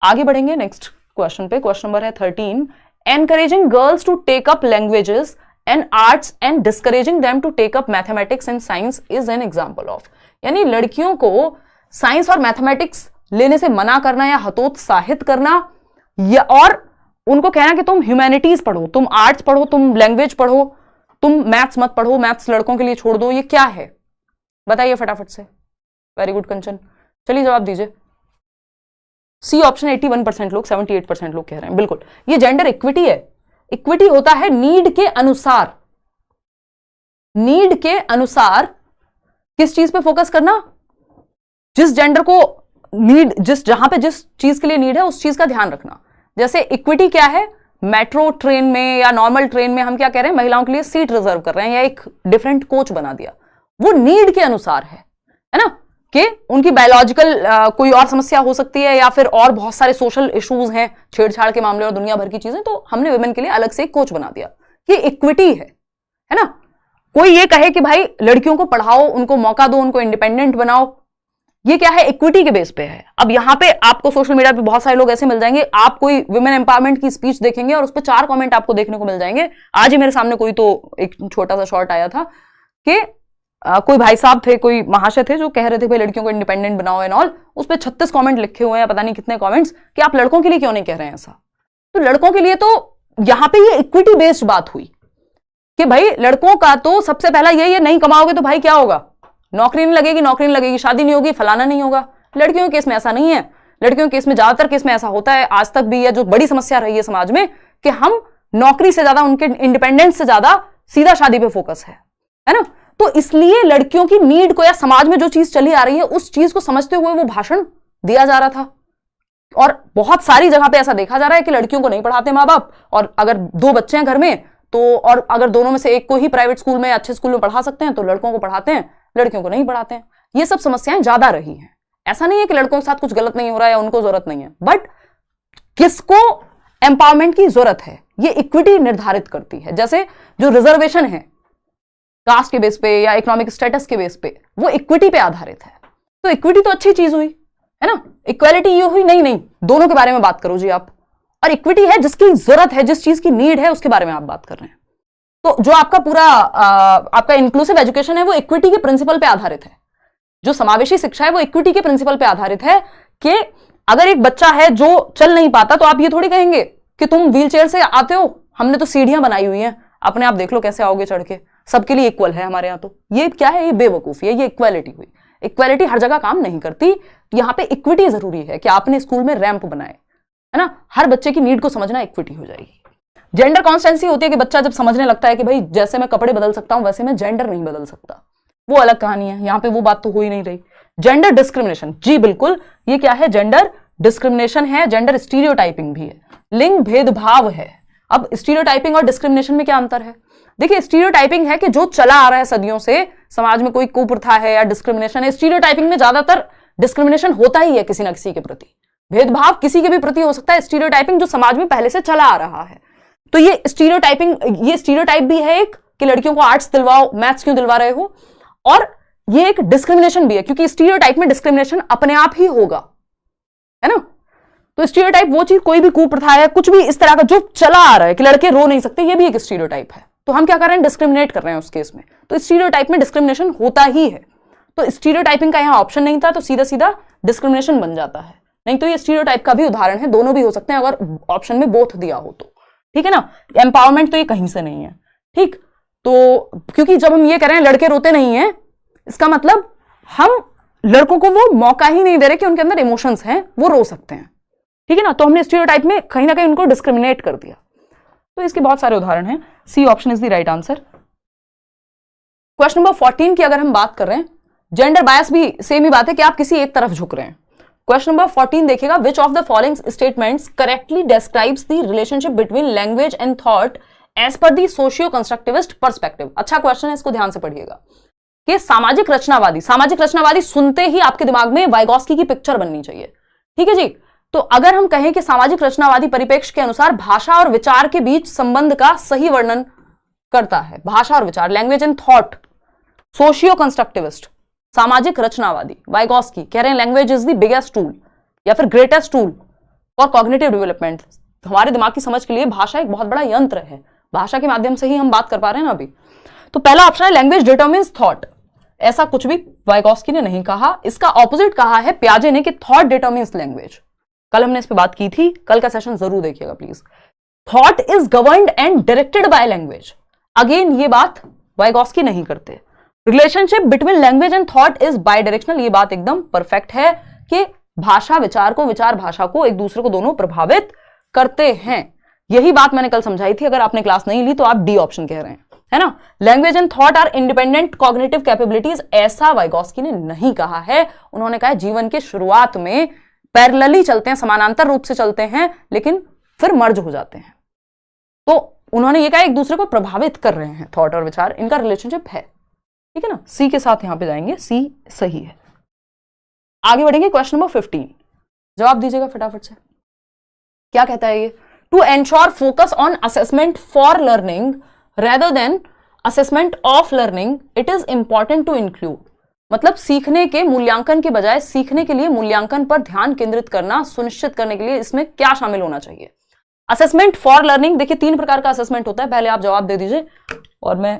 आगे बढ़ेंगे नेक्स्ट क्वेश्चन पे। क्वेश्चन नंबर है 13, encouraging girls to take up languages and arts and discouraging them to take up mathematics and science is an example of। यानी लड़कियों को साइंस और मैथमेटिक्स लेने से मना करना या हतोत्साहित करना, या और उनको कहना कि तुम ह्यूमैनिटीज पढ़ो, तुम आर्ट्स पढ़ो, तुम लैंग्वेज पढ़ो, तुम मैथ्स मत पढ़ो, मैथ्स लड़कों के लिए छोड़ दो, ये क्या है बताइए फटाफट से। वेरी गुड कंचन, चलिए जवाब दीजिए। सी ऑप्शन 81% लोग, 78% लोग कह रहे हैं बिल्कुल, ये जेंडर इक्विटी है। इक्विटी होता है नीड के अनुसार, नीड के अनुसार किस चीज पे फोकस करना, जिस जेंडर को नीड, जिस जहां पे जिस चीज के लिए नीड है उस चीज का ध्यान रखना। जैसे इक्विटी क्या है, मेट्रो ट्रेन में या नॉर्मल ट्रेन में हम क्या कह रहे हैं, महिलाओं के लिए सीट रिजर्व कर रहे हैं या एक डिफरेंट कोच बना दिया, वो नीड के अनुसार है ना, कि उनकी बायोलॉजिकल कोई और समस्या हो सकती है या फिर और बहुत सारे सोशल इश्यूज हैं, छेड़छाड़ के मामले और दुनिया भर की चीजें, तो हमने वुमेन के लिए अलग से एक कोच बना दिया। ये इक्विटी है ना। कोई ये कहे कि भाई लड़कियों को पढ़ाओ, उनको मौका दो, उनको इंडिपेंडेंट बनाओ, ये क्या है, इक्विटी के बेस पे है। अब यहां पे आपको सोशल मीडिया पे बहुत सारे लोग ऐसे मिल जाएंगे, आप कोई वुमेन एम्पावरमेंट की स्पीच देखेंगे और उस पर 4 कमेंट आपको देखने को मिल जाएंगे। आज ही मेरे सामने कोई तो एक छोटा सा शॉर्ट आया था कि कोई भाई साहब थे, कोई महाशय थे जो कह रहे थे भाई लड़कियों को इंडिपेंडेंट बनाओ एंड ऑल, उस पर 36 कमेंट लिखे हुए हैं, पता नहीं कितने कमेंट्स, कि आप लड़कों के लिए क्यों नहीं कह रहे हैं ऐसा। तो लड़कों के लिए तो यहां पे ये इक्विटी बेस्ड बात हुई कि भाई लड़कों का तो सबसे पहला यही, नहीं कमाओगे तो भाई क्या होगा, नौकरी नहीं लगेगी, नौकरी नहीं लगेगी, शादी नहीं होगी, फलाना नहीं होगा। लड़कियों के केस में ऐसा नहीं है। लड़कियों के केस में, ज्यादातर केस में ऐसा होता है, आज तक भी है, जो बड़ी समस्या रही है समाज में, कि हम नौकरी से ज्यादा, उनके इंडिपेंडेंस से ज्यादा सीधा शादी पे फोकस है ना। तो इसलिए लड़कियों की नीड को या समाज में जो चीज चली आ रही है उस चीज को समझते हुए वो भाषण दिया जा रहा था। और बहुत सारी जगह पे ऐसा देखा जा रहा है कि लड़कियों को नहीं पढ़ाते माँ बाप, और अगर 2 बच्चे हैं घर में तो, और अगर दोनों में से एक को ही प्राइवेट स्कूल में, अच्छे स्कूल में पढ़ा सकते हैं तो लड़कों को पढ़ाते हैं, लड़कियों को नहीं पढ़ाते हैं। ये सब समस्याएं ज्यादा रही हैं। ऐसा नहीं है कि लड़कों के साथ कुछ गलत नहीं हो रहा है या उनको जरूरत नहीं है, बट किसको एम्पावरमेंट की जरूरत है ये इक्विटी निर्धारित करती है। जैसे जो रिजर्वेशन है कास्ट के बेस पे या इकोनॉमिक स्टेटस के बेस पे, वो इक्विटी पे आधारित है। तो इक्विटी तो अच्छी चीज हुई है ना, इक्वालिटी ये हुई नहीं, दोनों के बारे में बात करो जी आप। और इक्विटी है जिसकी जरूरत है, जिस चीज की नीड है उसके बारे में आप बात कर रहे हैं। तो जो आपका पूरा आपका इंक्लूसिव एजुकेशन है वो इक्विटी के प्रिंसिपल पे आधारित है। जो समावेशी शिक्षा है वो इक्विटी के प्रिंसिपल पे आधारित है कि अगर एक बच्चा है जो चल नहीं पाता तो आप ये थोड़ी कहेंगे कि तुम व्हीलचेयर से आते हो, हमने तो सीढ़ियां बनाई हुई हैं, अपने आप देख लो कैसे आओगे चढ़ के, सबके लिए इक्वल है हमारे यहाँ। तो ये क्या है, ये बेवकूफी है, ये इक्वालिटी हुई। इक्वालिटी हर जगह काम नहीं करती, यहाँ पे इक्विटी जरूरी है कि आपने स्कूल में रैंप बनाए, है ना, हर बच्चे की नीड को समझना, इक्विटी हो जाएगी। जेंडर कॉन्स्टेंसी होती है कि बच्चा जब समझने लगता है कि भाई जैसे मैं कपड़े बदल सकता हूं वैसे मैं जेंडर नहीं बदल सकता, वो अलग कहानी है। यहाँ पे वो बात तो हो ही नहीं रही। जेंडर डिस्क्रिमिनेशन, जी बिल्कुल, ये क्या है, जेंडर डिस्क्रिमिनेशन है, जेंडर स्टीरियोटाइपिंग भी है, लिंग भेदभाव है। अब स्टीरियोटाइपिंग और डिस्क्रिमिनेशन में क्या अंतर है? देखिए, स्टीरियोटाइपिंग है कि जो चला आ रहा है सदियों से समाज में, कोई कुप्रथा है या डिस्क्रिमिनेशन है। स्टीरियोटाइपिंग में ज्यादातर डिस्क्रिमिनेशन होता ही है किसी न किसी के प्रति, भेदभाव किसी के भी प्रति हो सकता है। स्टीरियोटाइपिंग जो समाज में पहले से चला आ रहा है, तो ये स्टीरियोटाइपिंग, ये स्टीरियोटाइप भी है एक कि लड़कियों को आर्ट्स दिलवाओ, मैथ्स क्यों दिलवा रहे हो, और ये एक डिस्क्रिमिनेशन भी है क्योंकि स्टीरियोटाइप में डिस्क्रिमिनेशन अपने आप ही होगा, है ना। तो स्टीरियोटाइप वो चीज, कोई भी कुप्रथा है, कुछ भी इस तरह का जो चला आ रहा है कि लड़के रो नहीं सकते, ये भी एक स्टीरियोटाइप है। तो हम क्या कर रहे हैं, डिस्क्रिमिनेट कर रहे हैं उस केस में। तो स्टीरियोटाइप में डिस्क्रिमिनेशन होता ही है। तो स्टीरियोटाइपिंग का यहाँ ऑप्शन नहीं था, तो सीधा सीधा डिस्क्रिमिनेशन बन जाता है। नहीं तो ये स्टीरियोटाइप का भी उदाहरण है, दोनों भी हो सकते हैं अगर ऑप्शन में बोथ दिया हो तो, ठीक है ना। एम्पावरमेंट तो ये कहीं से नहीं है, ठीक। तो क्योंकि जब हम ये कह रहे हैं लड़के रोते नहीं है, इसका मतलब हम लड़कों को वो मौका ही नहीं दे रहे कि उनके अंदर इमोशंस हैं, वो रो सकते हैं, ठीक है ना। तो हमने स्टीरियोटाइप में कहीं ना कहीं उनको डिस्क्रिमिनेट कर दिया। तो इसके बहुत सारे उदाहरण हैं। C option is the right answer. Question number 14 की अगर हम बात कर रहे हैं, जेंडर बायस भी सेम ही बात है कि आप किसी एक तरफ झुक रहे हैं। क्वेश्चन नंबर 14 देखिएगा, which of the following statements correctly describes the relationship between language and thought as per the socio constructivist perspective. अच्छा क्वेश्चन है, इसको ध्यान से पढ़िएगा कि सामाजिक रचनावादी सुनते ही आपके दिमाग में वाइगॉस्की की पिक्चर बननी चाहिए, ठीक है जी। तो अगर हम कहें कि सामाजिक रचनावादी परिप्रेक्ष्य के अनुसार भाषा और विचार के बीच संबंध का सही वर्णन करता है, भाषा और विचार, language and thought, socio constructivist, सामाजिक रचनावादी, वाइगॉस्की कह रहे हैं language is the biggest tool या फिर greatest tool for cognitive development. हमारे दिमाग की समझ के लिए भाषा एक बहुत बड़ा यंत्र है, भाषा के माध्यम से ही हम बात कर पा रहे हैं ना अभी। तो पहला ऑप्शन है लैंग्वेज डिटरमिन्स थॉट, ऐसा कुछ भी वाइगॉस्की ने नहीं कहा। इसका ऑपोजिट कहा है पियाजे ने कि थॉट डिटरमिन्स लैंग्वेज। कल हमने इस पे बात की थी, कल का सेशन जरूर देखिएगा please. Thought is governed and directed by language, again ये बात वाइगॉस्की नहीं करते। Relationship between language and thought is by directional, ये बात एकदम परफेक्ट है कि भाषा विचार को, विचार भाषा को एक दूसरे को दोनों प्रभावित करते हैं। यही बात मैंने कल समझाई थी, अगर आपने क्लास नहीं ली तो आप डी ऑप्शन कह रहे हैं, है ना। Language and thought are independent cognitive capabilities, ऐसा वाइगॉस्की ने नहीं कहा है। उन्होंने कहा जीवन की शुरुआत में पैरेलली चलते हैं, समानांतर रूप से चलते हैं, लेकिन फिर मर्ज हो जाते हैं। तो उन्होंने ये कहा एक दूसरे को प्रभावित कर रहे हैं, थॉट और विचार, इनका रिलेशनशिप है, ठीक है ना। सी के साथ यहां पे जाएंगे, सी सही है। आगे बढ़ेंगे, क्वेश्चन नंबर 15, जवाब दीजिएगा फटाफट से। क्या कहता है ये, to ensure focus on assessment for learning rather than assessment of learning, it is important to include, मतलब सीखने के मूल्यांकन के बजाय सीखने के लिए मूल्यांकन पर ध्यान केंद्रित करना सुनिश्चित करने के लिए इसमें क्या शामिल होना चाहिए। असेसमेंट फॉर लर्निंग, देखिए 3 प्रकार का असेसमेंट होता है, पहले आप जवाब दे दीजिए और मैं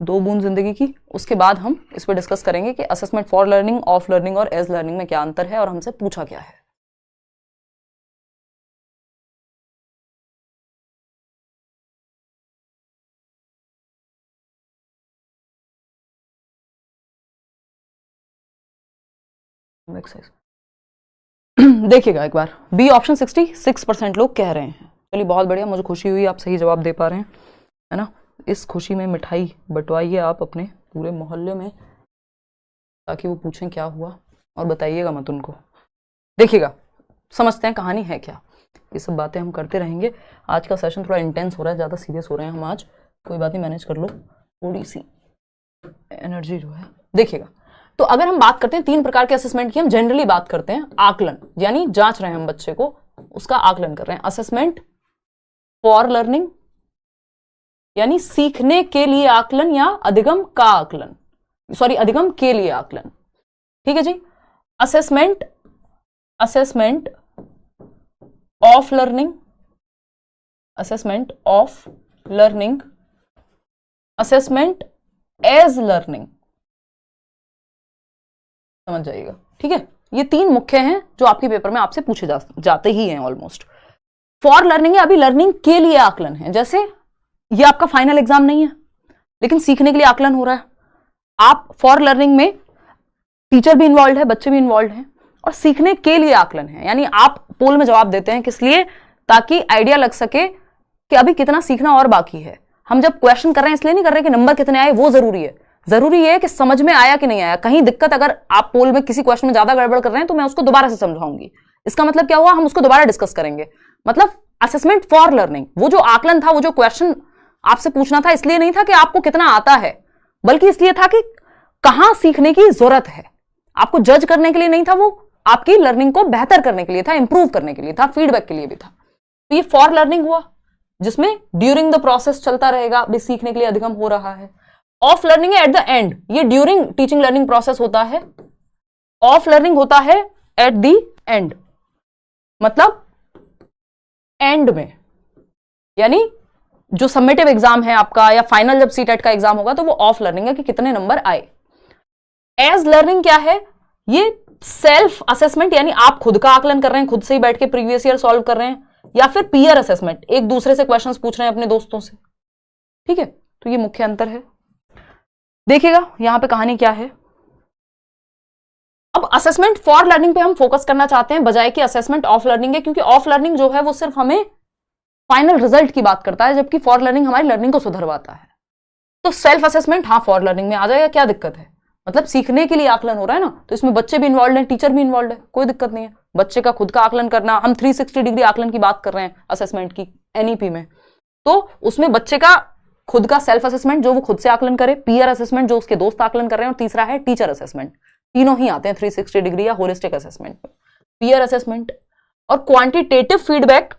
2 बूंद जिंदगी की, उसके बाद हम इस पर डिस्कस करेंगे कि assessment for learning, of learning और एज लर्निंग में क्या अंतर है और हमसे पूछा क्या है। देखिएगा एक बार, बी ऑप्शन 66% लोग कह रहे हैं। चलिए बहुत बढ़िया, मुझे खुशी हुई आप सही जवाब दे पा रहे हैं, है ना। इस खुशी में मिठाई बंटवाइए आप अपने पूरे मोहल्ले में, ताकि वो पूछें क्या हुआ, और बताइएगा मत उनको। देखिएगा समझते हैं कहानी है क्या, ये सब बातें हम करते रहेंगे। आज का सेशन थोड़ा इंटेंस हो रहा है, ज़्यादा सीरियस हो रहे हैं हम आज, कोई बात नहीं, मैनेज कर लो, थोड़ी सी एनर्जी जो है। देखिएगा, तो अगर हम बात करते हैं 3 प्रकार के असेसमेंट की, हम जनरली बात करते हैं आकलन, यानी जांच रहे हैं हम बच्चे को, उसका आकलन कर रहे हैं। असेसमेंट फॉर लर्निंग यानी सीखने के लिए आकलन या अधिगम का आकलन, सॉरी अधिगम के लिए आकलन, ठीक है जी। Assessment of learning, assessment of learning, assessment as learning, समझ जाइएगा, ठीक है। ये 3 मुख्य हैं जो आपके पेपर में आपसे पूछे जाते ही हैं ऑलमोस्ट। फॉर लर्निंग है अभी लर्निंग के लिए आकलन है, जैसे ये आपका फाइनल एग्जाम नहीं है लेकिन सीखने के लिए आकलन हो रहा है। आप फॉर लर्निंग में टीचर भी इन्वॉल्व है, बच्चे भी इन्वॉल्व हैं, और सीखने के लिए आकलन है, यानी आप पोल में जवाब देते हैं किस लिए, ताकि आइडिया लग सके कि अभी कितना सीखना और बाकी है। हम जब क्वेश्चन कर रहे हैं इसलिए नहीं कर रहे कि नंबर कितने आए, वो जरूरी है, जरूरी है कि समझ में आया कि नहीं आया। कहीं दिक्कत, अगर आप पोल में किसी क्वेश्चन में ज्यादा गड़बड़ कर रहे हैं तो मैं उसको दोबारा से समझाऊंगी, इसका मतलब क्या हुआ, हम उसको दोबारा डिस्कस करेंगे। मतलब असेसमेंट फॉर लर्निंग, वो जो आकलन था, वो जो क्वेश्चन आपसे पूछना था, इसलिए नहीं था कि आपको कितना आता है, बल्कि इसलिए था कि कहां सीखने की जरूरत है। आपको जज करने के लिए नहीं था, वो आपकी लर्निंग को बेहतर करने के लिए था, इंप्रूव करने के लिए था, फीडबैक के लिए भी था। तो ये फॉर लर्निंग हुआ, जिसमें ड्यूरिंग द प्रोसेस चलता रहेगा, भी सीखने के लिए अधिगम हो रहा है। ऑफ लर्निंग है एट द एंड, ये ड्यूरिंग टीचिंग लर्निंग प्रोसेस होता है। ऑफ लर्निंग होता है एट द एंड, मतलब एंड में, यानी जो सबमिटिव एग्जाम है आपका या फाइनल जब सीटेट का एग्जाम होगा तो वो ऑफ लर्निंग है कि कितने नंबर आए। एज लर्निंग क्या है, ये सेल्फ असेसमेंट यानी आप खुद का आकलन कर रहे हैं, खुद से ही बैठ के प्रीवियस ईयर सॉल्व कर रहे हैं, या फिर पीयर असेसमेंट, एक दूसरे से क्वेश्चंस पूछ रहे हैं अपने दोस्तों से। ठीक है, तो ये मुख्य अंतर है। देखिएगा यहां पे कहानी क्या है। अब असेसमेंट फॉर लर्निंग पे हम फोकस करना चाहते हैं बजाय कि असेसमेंट ऑफ लर्निंग है, क्योंकि ऑफ लर्निंग जो है वो सिर्फ हमें फाइनल रिजल्ट की बात करता है, जबकि फॉर लर्निंग हमारी लर्निंग को सुधरवाता है। तो सेल्फ असेसमेंट हाँ फॉर लर्निंग में आ जाएगा, क्या दिक्कत है? मतलब सीखने के लिए आकलन हो रहा है ना, तो इसमें बच्चे भी इन्वॉल्व हैं, टीचर भी इन्वॉल्व है, कोई दिक्कत नहीं है। बच्चे का खुद का आकलन करना, हम 360 डिग्री आकलन की बात कर रहे हैं असेसमेंट की एनईपी में, तो उसमें बच्चे का खुद का सेल्फ असेसमेंट जो वो खुद से आकलन करे, पीयर असेसमेंट जो उसके दोस्त आकलन कर रहे हैं, और तीसरा है टीचर असेसमेंट। तीनों ही आते हैं 360 डिग्री या होलिस्टिक असेसमेंट में। पीयर असेसमेंट और क्वांटिटेटिव फीडबैक।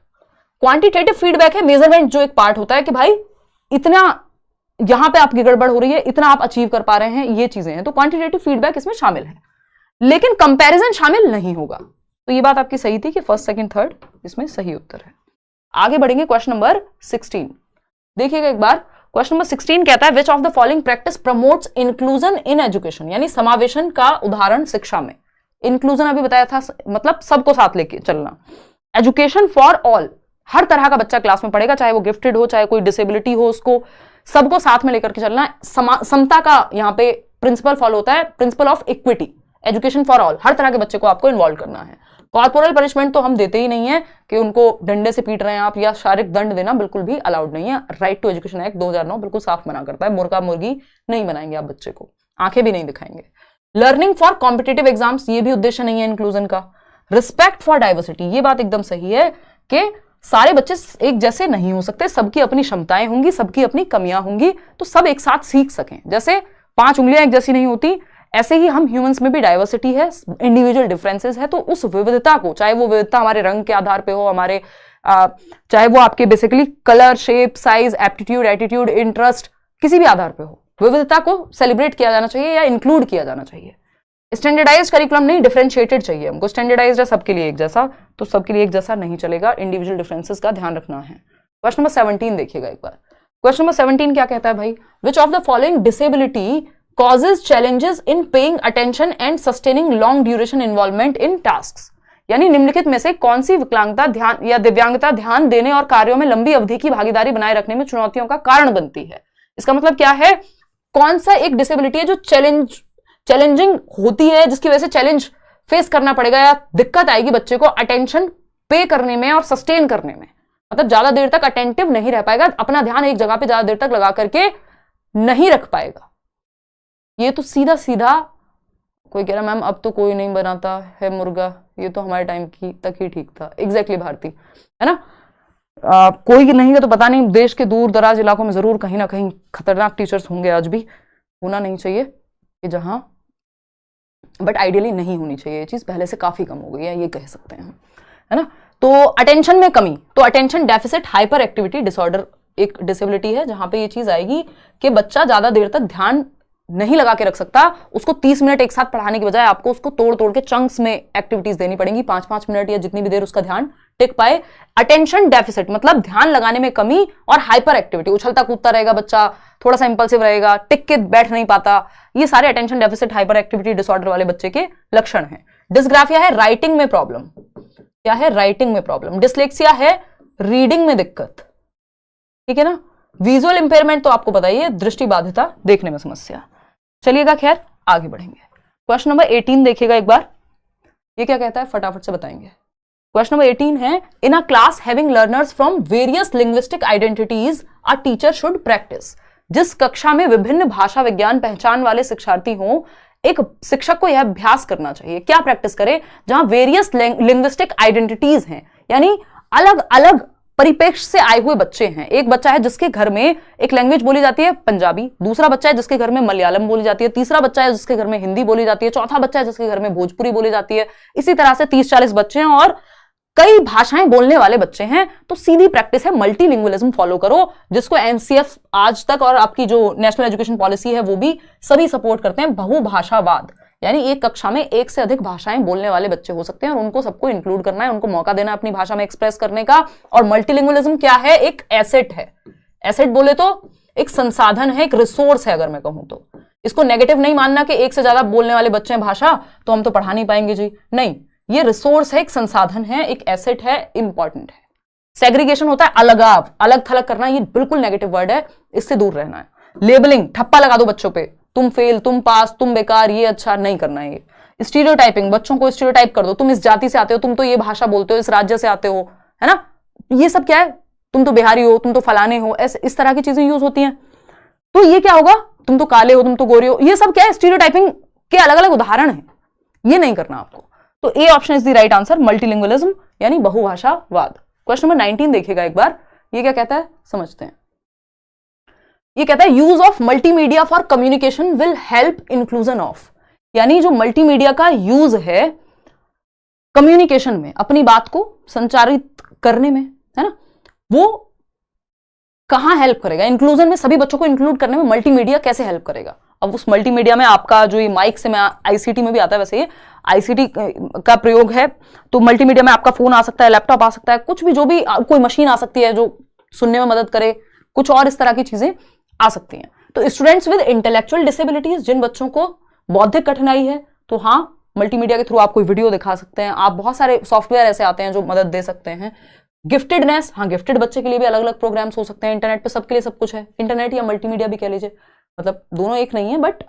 क्वांटिटेटिव फीडबैक है मेजरमेंट जो एक पार्ट होता है कि भाई इतना यहां पे आपकी गड़बड़ हो रही है, इतना आप अचीव कर पा रहे हैं, ये चीजें हैं, तो क्वांटिटेटिव फीडबैक इसमें शामिल है, लेकिन कंपैरिजन शामिल नहीं होगा। तो ये बात आपकी सही थी कि फर्स्ट सेकंड थर्ड इसमें सही उत्तर है। आगे बढ़ेंगे क्वेश्चन नंबर 16। देखिएगा एक बार, क्वेश्चन नंबर 16 कहता है विच of the following practice promotes inclusion in education, यानी समावेशन का उदाहरण शिक्षा में। इंक्लूजन अभी बताया था, मतलब सबको साथ लेके चलना। एजुकेशन फॉर ऑल, हर तरह का बच्चा क्लास में पढ़ेगा, चाहे वो गिफ्टेड हो, चाहे कोई डिसेबिलिटी हो, उसको सबको साथ में लेकर के चलना। समता का यहाँ पे प्रिंसिपल फॉलो होता है, principle of equity. Education for all, हर तरह के बच्चे को आपको इन्वॉल्व करना है। कॉर्पोरल पनिशमेंट तो हम देते ही नहीं है कि उनको डंडे से पीट रहे हैं आप, या शारीरिक दंड देना बिल्कुल भी अलाउड नहीं है। राइट टू एजुकेशन एक्ट 2009 बिल्कुल साफ मना करता है, मुर्गा मुर्गी नहीं बनाएंगे आप बच्चे को, आंखें भी नहीं दिखाएंगे। लर्निंग फॉर कॉम्पिटेटिव एग्जाम्स, ये भी उद्देश्य नहीं है इंक्लूजन का। रिस्पेक्ट फॉर डाइवर्सिटी, ये बात एकदम सही है कि सारे बच्चे एक जैसे नहीं हो सकते, सबकी अपनी क्षमताएं होंगी, सबकी अपनी कमियां होंगी, तो सब एक साथ सीख सकें। जैसे 5 उंगलियां एक जैसी नहीं होती, ऐसे ही हम ह्यूमंस में भी डाइवर्सिटी है, इंडिविजुअल डिफरेंसेस है, तो उस विविधता को, चाहे वो विविधता हमारे रंग के आधार पे हो, हमारे चाहे वो आपके basically colour, shape, size, aptitude, attitude, interest, किसी भी आधार पे हो, विविधता को सेलिब्रेट किया जाना चाहिए या इंक्लूड किया जाना चाहिए। स्टैंडर्डाइज्ड करिकुलम नहीं, डिफरेंशिएटेड चाहिए हमको। स्टैंडर्डाइज्ड है सबके लिए एक जैसा, तो सबके लिए एक जैसा नहीं चलेगा, इंडिविजुअल डिफरेंसेस का ध्यान रखना है। क्वेश्चन नंबर 17 देखिएगा एक बार। क्वेश्चन नंबर 17 क्या कहता है भाई, विच of the following disability causes challenges in paying attention and sustaining long duration involvement in tasks, यानी निम्नलिखित में से कौन सी विकलांगता ध्यान या दिव्यांगता ध्यान देने और कार्यों में लंबी अवधि की भागीदारी बनाए रखने में चुनौतियों का कारण बनती है। इसका मतलब क्या है, कौन सा एक डिसेबिलिटी है जो चैलेंजिंग होती है, जिसकी वजह से चैलेंज फेस करना पड़ेगा या दिक्कत आएगी बच्चे को अटेंशन पे करने में और सस्टेन करने में, मतलब ज्यादा देर तक अटेंटिव नहीं रह पाएगा, अपना ध्यान एक जगह पे ज्यादा देर तक लगा करके नहीं रख पाएगा। ये तो सीधा सीधा कोई कह रहा मैम अब तो कोई नहीं बनाता है मुर्गा, ये तो हमारे टाइम की तक ही ठीक था। एग्जैक्टली भारती, है ना। कोई नहीं है तो पता नहीं, देश के दूर दराज इलाकों में जरूर कहीं ना कहीं खतरनाक टीचर्स होंगे, आज भी होना नहीं चाहिए कि जहां, बट आइडियली नहीं होनी चाहिए ये चीज, पहले से काफी कम हो गई है, ये कह सकते हैं, है ना। तो अटेंशन में कमी, तो attention deficit hyper activity disorder एक डिसेबिलिटी है जहां पे ये चीज आएगी कि बच्चा ज्यादा देर तक ध्यान नहीं लगा के रख सकता। उसको 30 मिनट एक साथ पढ़ाने की बजाय आपको उसको तोड़ तोड़ के चंक्स में एक्टिविटीज देनी पड़ेंगी, 5-5 मिनट या जितनी भी देर उसका ध्यान टिक पाए। अटेंशन डेफिसिट मतलब ध्यान लगाने में कमी, और हाइपर एक्टिविटी, उछलता कूदता रहेगा बच्चा, थोड़ा सा इंपल्सिव रहेगा, टिक के बैठ नहीं पाता, ये सारे attention deficit hyper activity disorder वाले बच्चे के लक्षण हैं। डिस्ग्राफिया है राइटिंग में प्रॉब्लम, क्या है, राइटिंग में प्रॉब्लम। डिसलेक्सिया है रीडिंग में दिक्कत, ठीक है ना। विजुअल इंपेयरमेंट तो आपको पता ही है, दृष्टि बाधिता, देखने में समस्या। चलिएगा खैर आगे बढ़ेंगे। क्वेश्चन नंबर 18 देखिएगा एक बार, ये क्या कहता है फटाफट से बताएंगे। क्वेश्चन नंबर 18 है, in a class having learners from various linguistic identities a teacher should practise. जिस कक्षा में विभिन्न भाषा विज्ञान पहचान वाले शिक्षार्थी हों, एक शिक्षक को यह अभ्यास करना चाहिए। क्या प्रैक्टिस करे, जहां वेरियस लिंग्विस्टिक आइडेंटिटीज हैं, यानी अलग अलग परिप्रेक्ष्य से आए हुए बच्चे हैं। एक बच्चा है जिसके घर में एक लैंग्वेज बोली जाती है पंजाबी, दूसरा बच्चा है जिसके घर में मलयालम बोली जाती है, तीसरा बच्चा है जिसके घर में हिंदी बोली जाती है, चौथा बच्चा है जिसके घर में भोजपुरी बोली जाती है। इसी तरह से 30-40 बच्चे हैं और कई भाषाएं बोलने वाले बच्चे हैं। तो सीधी प्रैक्टिस है मल्टीलिंगुअलिज्म फॉलो करो, जिसको एनसीएफ आज तक और आपकी जो नेशनल एजुकेशन पॉलिसी है वो भी सभी सपोर्ट करते हैं। बहुभाषावाद, यानी एक कक्षा में एक से अधिक भाषाएं बोलने वाले बच्चे हो सकते हैं और उनको सबको इंक्लूड करना है, उनको मौका देना अपनी भाषा में एक्सप्रेस करने का। और मल्टीलिंगुअलिज्म क्या है, एक एसेट है। एसेट बोले तो एक संसाधन है, एक रिसोर्स है अगर मैं कहूं तो, इसको नेगेटिव नहीं मानना कि एक से ज्यादा बोलने वाले बच्चे हैं भाषा तो हम तो पढ़ा नहीं पाएंगे जी, नहीं, ये रिसोर्स है, एक संसाधन है, एक एसेट है, इंपॉर्टेंट है। सेग्रीगेशन होता है अलगाव, अलग थलग करना, ये बिल्कुल नेगेटिव वर्ड है, इससे दूर रहना है। लेबलिंग, ठप्पा लगा दो बच्चों पे, तुम फेल, तुम पास, तुम बेकार, ये अच्छा, नहीं करना है। ये स्टीरियोटाइपिंग, बच्चों को स्टीरियोटाइप कर दो, तुम इस जाति से आते हो, तुम तो ये भाषा बोलते हो, इस राज्य से आते हो, है ना, ये सब क्या है, तुम तो बिहारी हो, तुम तो फलाने हो, ऐसे इस तरह की चीजें यूज होती हैं। तो ये क्या होगा, तुम तो काले हो, तुम तो गोरे हो, ये सब क्या है, स्टीरियोटाइपिंग के अलग अलग उदाहरण है, ये नहीं करना आपको। तो A option is the right answer, multilingualism यानी बहुभाषावाद। क्वेश्चन नंबर 19 देखिएगा एक बार, ये क्या कहता है समझते हैं। ये कहता है use of multimedia for communication will help inclusion of, यानी जो मल्टीमीडिया का यूज है कम्युनिकेशन में, अपनी बात को संचारित करने में, है ना, वो कहां हेल्प करेगा, इंक्लूजन में, सभी बच्चों को इंक्लूड करने में मल्टीमीडिया कैसे हेल्प करेगा। अब उस मल्टीमीडिया में आपका जो ये माइक से, मैं आईसीटी में भी आता है, वैसे ये आईसीटी का प्रयोग है, तो मल्टीमीडिया में आपका फोन आ सकता है, लैपटॉप आ सकता है, कुछ भी, जो भी, कोई मशीन आ सकती है जो सुनने में मदद करे, कुछ और इस तरह की चीजें आ सकती हैं। तो स्टूडेंट्स विद इंटेलेक्चुअल डिसेबिलिटीज, जिन बच्चों को बौद्धिक कठिनाई है, तो हाँ, मल्टीमीडिया के थ्रू आप कोई वीडियो दिखा सकते हैं, आप बहुत सारे सॉफ्टवेयर ऐसे आते हैं जो मदद दे सकते हैं। गिफ्टेडनेस, हाँ, गिफ्टेड बच्चे के लिए भी अलग अलग प्रोग्राम्स हो सकते हैं, इंटरनेट पे सबके लिए सब कुछ है, इंटरनेट या मल्टीमीडिया भी कह लीजिए, मतलब दोनों एक नहीं है बट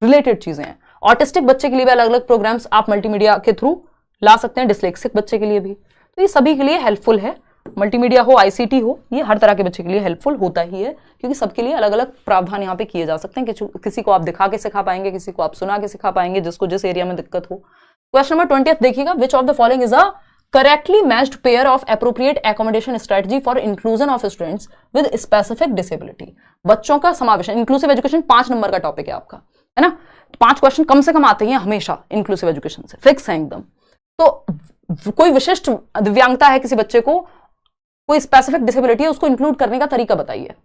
रिलेटेड चीजें हैं। ऑटिस्टिक बच्चे के लिए भी अलग अलग प्रोग्राम्स आप मल्टीमीडिया के थ्रू ला सकते हैं, डिस्लेक्सिक बच्चे के लिए भी, तो ये सभी के लिए हेल्पफुल है। मल्टीमीडिया हो, आईसीटी हो, ये हर तरह के बच्चे के लिए हेल्पफुल होता ही है, क्योंकि सबके लिए अलग अलग प्रावधान यहाँ पे किए जा सकते हैं। किसी को आप दिखा के सिखा पाएंगे, किसी को आप सुना के सिखा पाएंगे, जिसको जिस एरिया में दिक्कत हो। क्वेश्चन नंबर 20 देखिएगा, which of the following is a correctly matched pair of appropriate accommodation strategy for inclusion of students with specific disability। बच्चों का समावेशन, इंक्लूसिव एजुकेशन 5 नंबर का टॉपिक है आपका, है ना, 5 क्वेश्चन कम से कम आते हैं हमेशा इंक्लूसिव एजुकेशन से, फिक्स है एकदम। तो कोई विशिष्ट दिव्यांगता है किसी बच्चे को, कोई स्पेसिफिक डिसेबिलिटी है, उसको इंक्लूड करने का तरीका बताइए।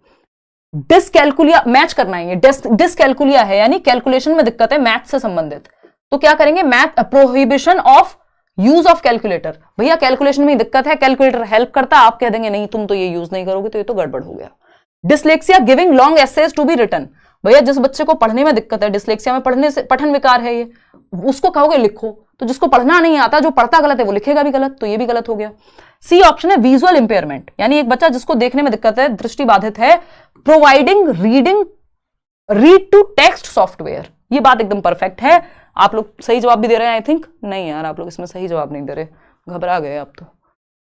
डिसकैलकुलिया मैच करना है, डिसकैलकुलिया है यानी कैलकुलेशन में दिक्कत है, मैथ से संबंधित, तो क्या करेंगे, math prohibition of use of calculator, भैया कैलकुलेशन में दिक्कत है, कैलकुलेटर हेल्प करता है, आप कह देंगे नहीं तुम तो ये यूज नहीं करोगे, तो ये तो गड़बड़ हो गया। Dyslexia, giving long essays to be written, भैया जिस बच्चे को पढ़ने में दिक्कत है, डिसलेक्सिया में पढ़ने से पठन विकार है ये, उसको कहोगे लिखो, तो जिसको पढ़ना नहीं आता, जो पढ़ता गलत है वो लिखेगा भी गलत, तो ये भी गलत हो गया। सी ऑप्शन है विजुअल इंपेयरमेंट, यानी एक बच्चा जिसको देखने में दिक्कत है, दृष्टि बाधित है, providing read to text software, ये बात एकदम परफेक्ट है। आप लोग सही जवाब भी दे रहे हैं, आई थिंक, नहीं यार आप लोग इसमें सही जवाब नहीं दे रहे, घबरा गए आप तो।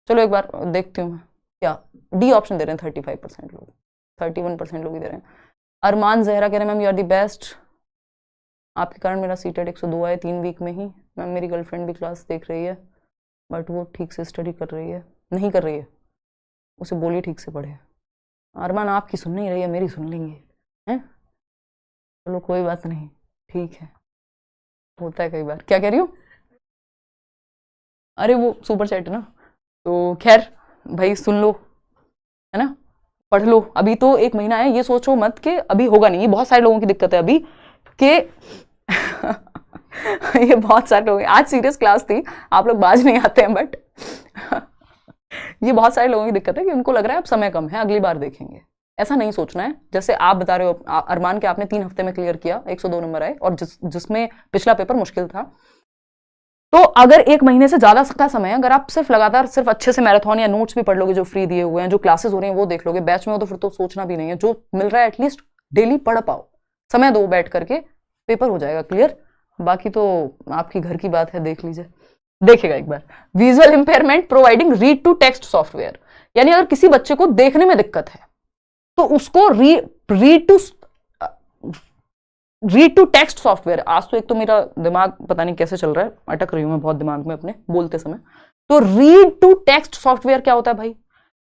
चलो एक बार देखती हूँ मैं, क्या डी ऑप्शन दे रहे हैं 35% लोग, 31% लोग ही दे रहे हैं। अरमान जहरा कह रहे हैं ma'am you are the best, आपके कारण मेरा सीटेट 102 है 3 वीक में ही। मैम मेरी गर्लफ्रेंड भी क्लास देख रही है बट वो ठीक से स्टडी कर रही है, नहीं कर रही है, उसे बोलिए ठीक से पढ़े। अरमान आपकी सुन नहीं रही है, मेरी सुन लेंगे, हैं, चलो कोई बात नहीं, ठीक है, होता है कई बार। क्या कह रही हूँ, अरे वो सुपर चैट है ना, तो खैर भाई सुन लो, है ना, पढ़ लो, अभी तो 1 महीना है, ये सोचो मत कि अभी होगा नहीं, ये बहुत सारे लोगों की दिक्कत है अभी कि ये बहुत सारे लोग, आज सीरियस क्लास थी, आप लोग बाज नहीं आते हैं बट ये बहुत सारे लोगों की दिक्कत है कि उनको लग रहा है अब समय कम है, अगली बार देखेंगे। ऐसा नहीं सोचना है, जैसे आप बता रहे हो अरमान के, आपने 3 हफ्ते में क्लियर किया, 102 नंबर आए, और जिसमें पिछला पेपर मुश्किल था, तो अगर 1 महीने से ज्यादा का समय, अगर आप सिर्फ लगातार सिर्फ अच्छे से मैराथन या नोट्स भी पढ़ लोगे जो फ्री दिए हुए हैं, जो क्लासेस हो रही हैं वो देख लोगे, बैच में हो तो फिर तो सोचना भी नहीं है, जो मिल रहा है एटलीस्ट डेली पढ़ पाओ, समय दो बैठ करके, पेपर हो जाएगा क्लियर। बाकी तो आपकी घर की बात है, देख लीजिए। देखिएगा एक बार, visual impairment providing read to text software, यानी अगर किसी बच्चे को देखने में दिक्कत है तो उसको रीड टू टेक्स्ट सॉफ्टवेयर, आज तो एक तो मेरा दिमाग पता नहीं कैसे चल रहा है, अटक रही हूं मैं बहुत दिमाग में अपने बोलते समय, तो रीड टू टेक्स्ट सॉफ्टवेयर क्या होता है भाई,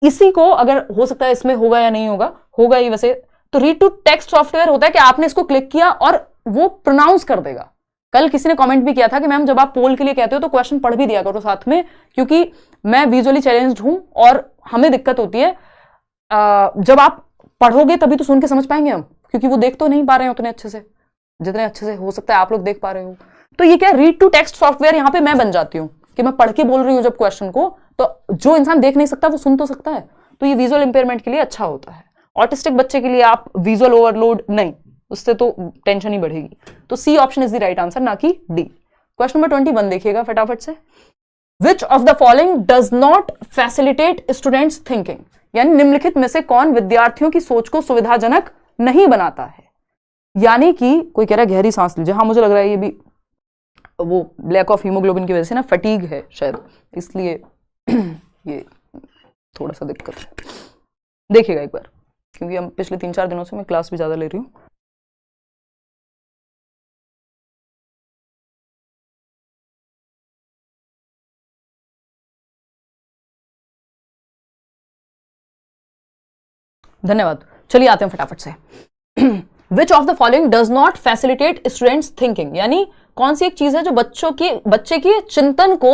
इसी को अगर हो सकता है इसमें होगा या नहीं होगा, होगा ही वैसे, तो रीड टू टेक्स्ट सॉफ्टवेयर होता है कि आपने इसको क्लिक किया और वो प्रोनाउंस कर देगा। कल किसी ने कमेंट भी किया था कि मैम जब आप पोल के लिए कहते हो तो क्वेश्चन पढ़ भी दिया करो साथ में, क्योंकि मैं विजुअली चैलेंज्ड हूं और हमें दिक्कत होती है, जब आप पढ़ोगे तभी तो सुन के समझ पाएंगे हम, क्योंकि वो देख तो नहीं पा रहे हैं उतने अच्छे से, जितने अच्छे से हो सकता है आप लोग देख पा रहे हो। तो ये क्या, रीड टू टेक्स्ट सॉफ्टवेयर, यहाँ पे मैं बन जाती हूँ कि मैं पढ़ के बोल रही हूँ जब क्वेश्चन को, तो जो इंसान देख नहीं सकता वो सुन तो सकता है, तो ये विजुअल इंपेयरमेंट के लिए अच्छा होता है। ऑटिस्टिक बच्चे के लिए आप विजुअल ओवरलोड नहीं, उससे तो टेंशन ही बढ़ेगी। तो C option is the right answer, ना कि डी। क्वेश्चन नंबर 21 देखिएगा फटाफट से। Which of the following does not facilitate students thinking, यानी निम्नलिखित में से कौन विद्यार्थियों की सोच को सुविधाजनक नहीं बनाता है। यानी कि कोई कह रहा है गहरी सांस लीजिए, हाँ मुझे लग रहा है ये भी वो लैक ऑफ हीमोग्लोबिन की वजह से ना, फटीग है शायद, इसलिए ये थोड़ा सा दिक्कत है। देखिएगा एक बार, क्योंकि हम पिछले 3-4 दिनों से मैं क्लास भी ज्यादा ले रही हूँ। धन्यवाद। चलिए आते हैं फटाफट से। Which of the following does not facilitate students thinking, यानी कौन सी एक चीज है जो बच्चे की चिंतन को